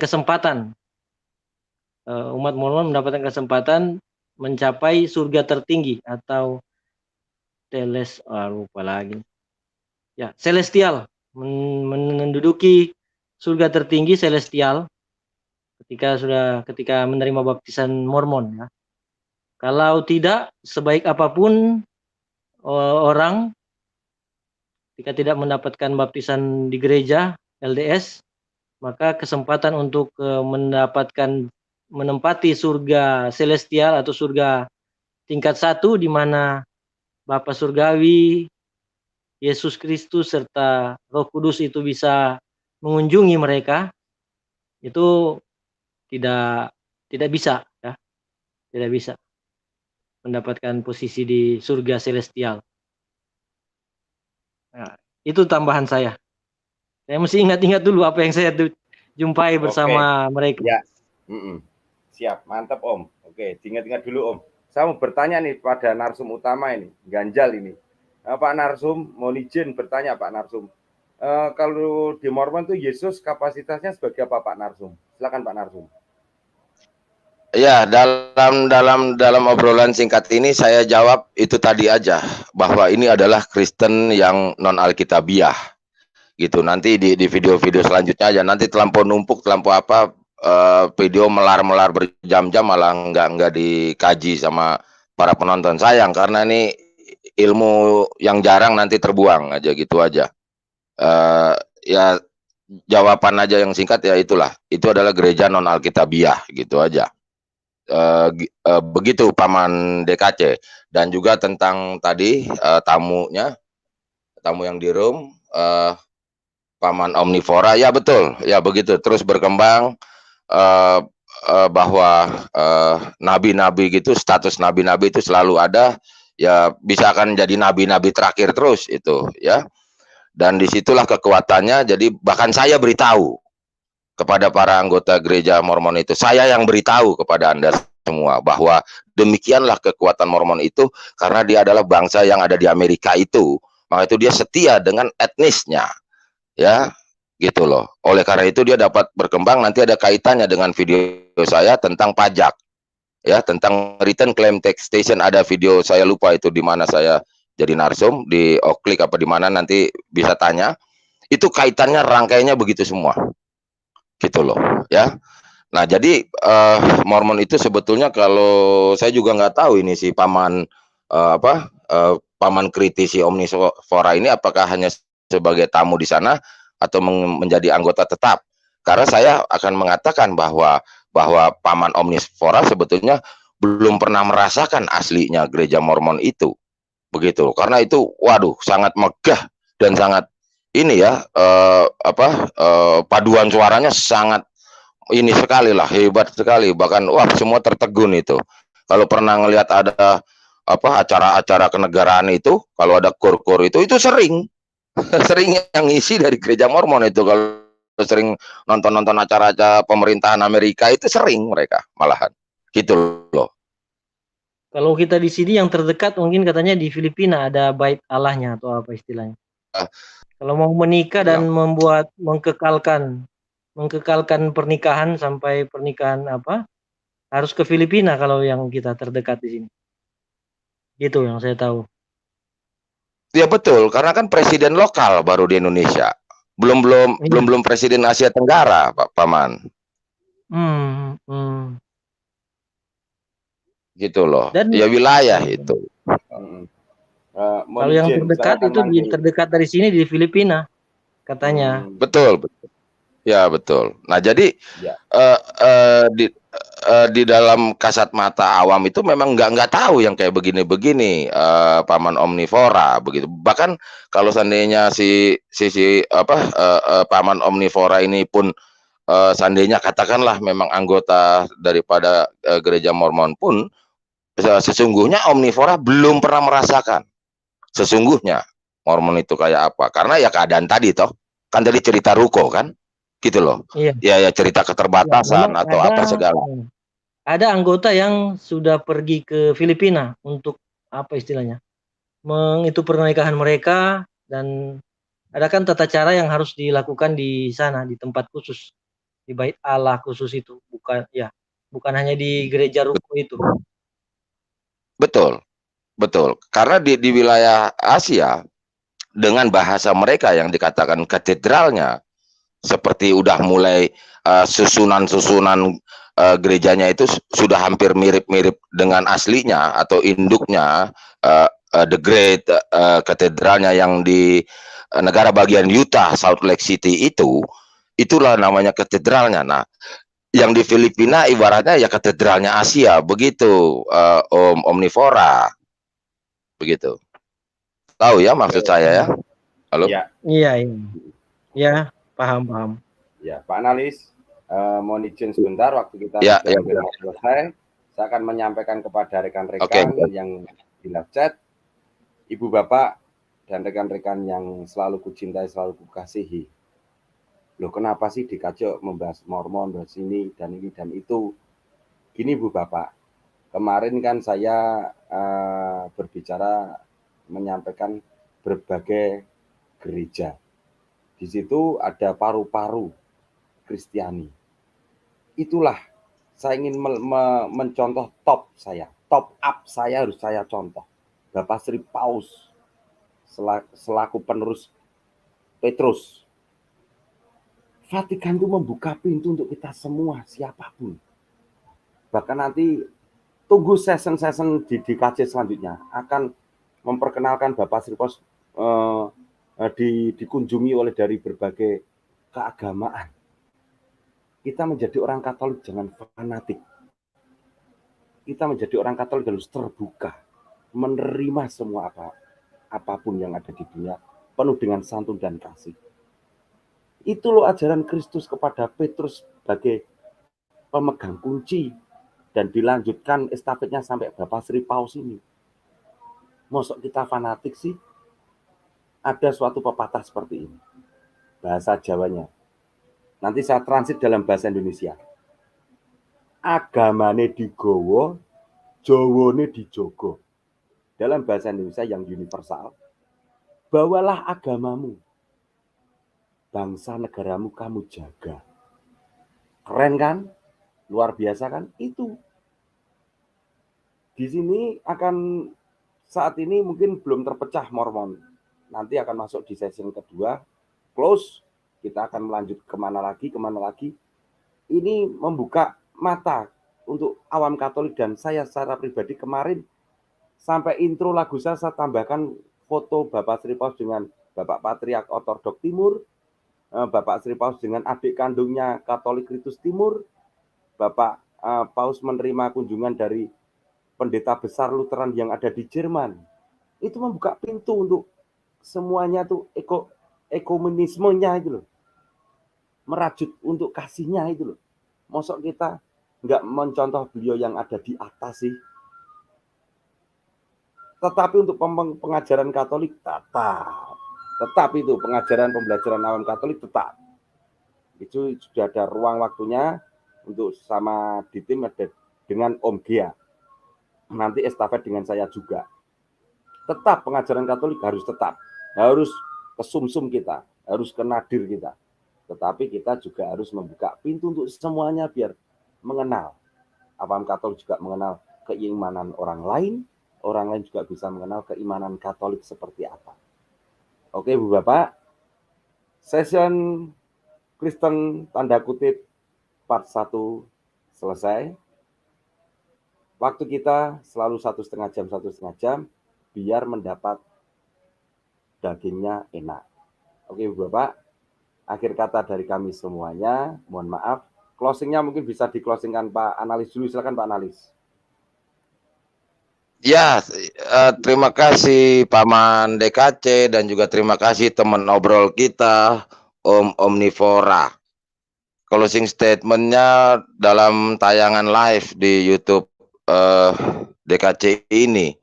kesempatan, umat Mormon mendapatkan kesempatan mencapai surga tertinggi atau lupa lagi. Ya, celestial, menduduki surga tertinggi celestial ketika menerima baptisan Mormon ya. Kalau tidak, sebaik apapun orang ketika tidak mendapatkan baptisan di gereja LDS, maka kesempatan untuk menempati surga celestial atau surga tingkat 1 di mana Bapa Surgawi, Yesus Kristus serta Roh Kudus itu bisa mengunjungi mereka, itu tidak bisa ya, tidak bisa mendapatkan posisi di surga celestial. Nah, itu tambahan saya. Saya mesti ingat-ingat dulu apa yang saya jumpai bersama mereka. Ya, siap, mantap Om. Oke, diingat-ingat dulu Om. Saya mau bertanya nih pada narsum utama ini, Ganjal ini. Pak Narsum, mau izin bertanya Pak Narsum. Kalau di Mormon itu Yesus kapasitasnya sebagai apa Pak Narsum? Silakan Pak Narsum. Ya, dalam obrolan singkat ini saya jawab itu tadi aja, bahwa ini adalah Kristen yang non Alkitabiah gitu. Nanti di video-video selanjutnya aja, nanti terlampau numpuk, terlampau apa, video melar-melar berjam-jam malah nggak dikaji sama para penonton. Sayang karena ini ilmu yang jarang nanti terbuang aja gitu aja. Ya jawaban aja yang singkat ya itulah, itu adalah gereja non Alkitabiah gitu aja. Begitu Paman DKC. Dan juga tentang tadi tamu yang di room, Paman Omnivora, ya betul ya, begitu terus berkembang, bahwa nabi-nabi gitu, status nabi-nabi itu selalu ada ya, bisa akan jadi nabi-nabi terakhir terus itu ya. Dan disitulah kekuatannya. Jadi bahkan saya beritahu kepada para anggota gereja Mormon itu, saya yang beritahu kepada Anda semua bahwa demikianlah kekuatan Mormon itu, karena dia adalah bangsa yang ada di Amerika itu, maka itu dia setia dengan etnisnya ya, gitu loh. Oleh karena itu dia dapat berkembang. Nanti ada kaitannya dengan video saya tentang pajak ya, tentang return claim taxation. Ada video saya, lupa itu di mana saya jadi narsum, di Oklik apa di mana, nanti bisa tanya. Itu kaitannya, rangkaiannya begitu semua gitu loh ya. Nah jadi Mormon itu sebetulnya, kalau saya juga nggak tahu ini si Paman Paman Kritisi Omnivora ini apakah hanya sebagai tamu di sana atau menjadi anggota tetap. Karena saya akan mengatakan bahwa Paman Omnivora sebetulnya belum pernah merasakan aslinya gereja Mormon itu, begitu. Karena itu waduh sangat megah dan sangat ini ya, paduan suaranya sangat ini sekali lah, hebat sekali, bahkan wah semua tertegun itu. Kalau pernah ngelihat ada acara-acara kenegaraan itu, kalau ada kur-kur itu sering yang ngisi dari gereja Mormon itu. Kalau sering nonton acara-acara pemerintahan Amerika itu sering mereka malahan gitu loh. Kalau kita di sini yang terdekat mungkin katanya di Filipina ada bait Allahnya atau apa istilahnya. Kalau mau menikah dan bilang, mengkekalkan pernikahan sampai pernikahan harus ke Filipina kalau yang kita terdekat di sini. Gitu yang saya tahu. ya betul, karena kan presiden lokal baru di Indonesia. Belum belum belum Iya. belum presiden Asia Tenggara, Pak Paman. Hmm, hmm. Gitu loh. Dan Ya wilayah itu. kalau Mohon yang izin, saya terdekat akan itu manggil. terdekat dari sini di Filipina katanya. Betul, betul. Ya betul. Nah jadi Ya, eh, di dalam kasat mata awam itu memang nggak tahu yang kayak begini-begini, Paman Omnivora begitu. Bahkan kalau seandainya Paman Omnivora ini pun seandainya katakanlah memang anggota daripada gereja Mormon pun, sesungguhnya Omnivora belum pernah merasakan sesungguhnya Mormon itu kayak apa. Karena ya keadaan tadi toh, kan tadi cerita Ruko kan, gitu loh. Iya. Ya cerita Ya, memang keterbatasan atau apa segala. ada anggota yang sudah pergi ke Filipina untuk apa istilahnya? Itu pernikahan mereka dan ada kan tata cara yang harus dilakukan di sana di tempat khusus di bait Allah khusus itu bukan hanya di gereja ruko itu. Betul, betul. Karena di wilayah Asia dengan bahasa mereka yang dikatakan katedralnya seperti udah mulai susunan-susunan gerejanya itu sudah hampir mirip-mirip dengan aslinya atau induknya, The Great katedralnya yang di negara bagian Utah, Salt Lake City itulah namanya katedralnya. Nah, yang di Filipina ibaratnya ya katedralnya Asia begitu, Omnivora begitu. Tahu ya maksud saya ya? Halo? ya, Iya, iya. Ya, paham. ya, Pak Analis, mohon izin sebentar, waktu kita Ya, sudah ya. hampir mau selesai. Saya akan menyampaikan kepada rekan-rekan yang di live chat, Ibu Bapak dan rekan-rekan yang selalu kucintai, selalu kukasihi. Loh kenapa sih dikacau membahas Mormon, bahas ini dan itu? Gini Bu Bapak, kemarin kan saya berbicara menyampaikan berbagai gereja. Di situ ada paru-paru Kristiani. Itulah saya ingin mencontoh top up saya harus saya contoh. Bapak Sri Paus selaku penerus Petrus. Vatikan itu membuka pintu untuk kita semua, siapapun. Bahkan nanti tunggu season di KC selanjutnya akan memperkenalkan Bapak Sri Paus dikunjungi oleh dari berbagai keagamaan. Kita menjadi orang Katolik jangan fanatik. Kita menjadi orang Katolik harus terbuka, menerima semua apapun yang ada di dunia, penuh dengan santun dan kasih. Itu loh ajaran Kristus kepada Petrus sebagai pemegang kunci dan dilanjutkan estafetnya sampai Bapak Sri Paus ini. Mosok kita fanatik sih? Ada suatu pepatah seperti ini. Bahasa Jawanya. Nanti saya transit dalam bahasa Indonesia. Agamane digowo, jawone dijogo. Dalam bahasa Indonesia yang universal, bawalah agamamu, bangsa negaramu kamu jaga. Keren kan? Luar biasa kan? Itu. Di sini akan saat ini mungkin belum terpecah Mormon. Nanti akan masuk di session kedua, close. Kita akan melanjut kemana lagi. Ini membuka mata untuk awam Katolik dan saya secara pribadi kemarin sampai intro lagu saya tambahkan foto Bapak Sri Paus dengan Bapak Patriark Ortodok Timur, Bapak Sri Paus dengan adik kandungnya Katolik Ritus Timur, Bapak Paus menerima kunjungan dari pendeta besar Lutheran yang ada di Jerman. Itu membuka pintu untuk semuanya tuh ekumenismenya itu loh. Merajut untuk kasihnya itu loh. Mosok kita nggak mencontoh beliau yang ada di atas sih. Tetapi untuk pengajaran Katolik tetap itu pengajaran pembelajaran awam Katolik tetap. Itu sudah ada ruang waktunya untuk sama di tim ada dengan Om Gia. Nanti estafet dengan saya juga. Tetap pengajaran Katolik harus ke sumsum kita, harus ke nadir kita. Tetapi kita juga harus membuka pintu untuk semuanya biar mengenal. Paham Katolik juga mengenal keimanan orang lain juga bisa mengenal keimanan Katolik seperti apa. Oke Bu Bapak, session Kristen tanda kutip part 1 selesai. Waktu kita selalu 1,5 jam biar mendapat dagingnya enak. Oke Bu Bapak, akhir kata dari kami semuanya, mohon maaf. Closingnya mungkin bisa di-closingkan Pak Analis dulu, silakan Pak Analis. Ya, terima kasih Paman DKC dan juga terima kasih teman ngobrol kita Om Omnivora. Closing statementnya dalam tayangan live di YouTube DKC ini,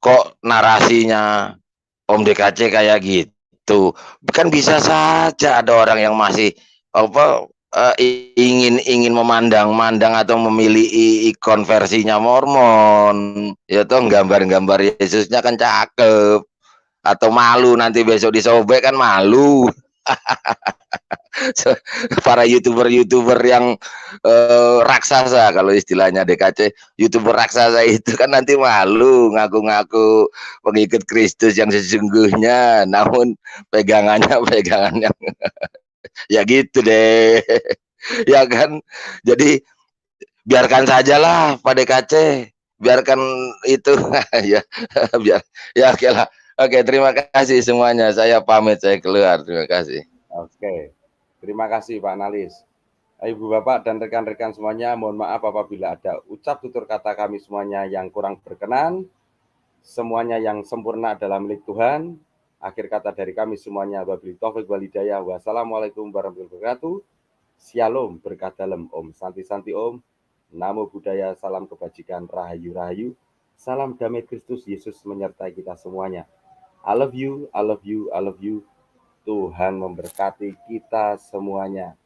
kok narasinya Om DKC kayak gitu? Kan bisa saja ada orang yang masih ingin memandang-mandang atau memilih ikon versinya Mormon, ya toh gambar-gambar Yesusnya kan cakep, atau malu nanti besok disobek kan malu. Para youtuber yang raksasa, kalau istilahnya DKC, youtuber raksasa itu kan nanti malu ngaku-ngaku pengikut Kristus yang sesungguhnya, namun pegangan yang ya gitu deh. Ya kan, jadi biarkan sajalah Pak DKC, biarkan itu. Ya biar, ya oke lah. Oke, terima kasih semuanya, saya pamit, saya keluar, terima kasih. Oke, terima kasih Pak Analis. Ibu Bapak dan rekan-rekan semuanya, mohon maaf apabila ada ucap tutur kata kami semuanya yang kurang berkenan. Semuanya yang sempurna adalah milik Tuhan. Akhir kata dari kami semuanya, wabillahi taufik wal hidayah. Wassalamualaikum warahmatullahi wabarakatuh. Shalom, berkah dalam Om. Santi-santi Om. Namo Buddhaya, salam kebajikan, rahayu-rahayu. Salam damai Kristus Yesus menyertai kita semuanya. I love you, I love you, I love you. Tuhan memberkati kita semuanya.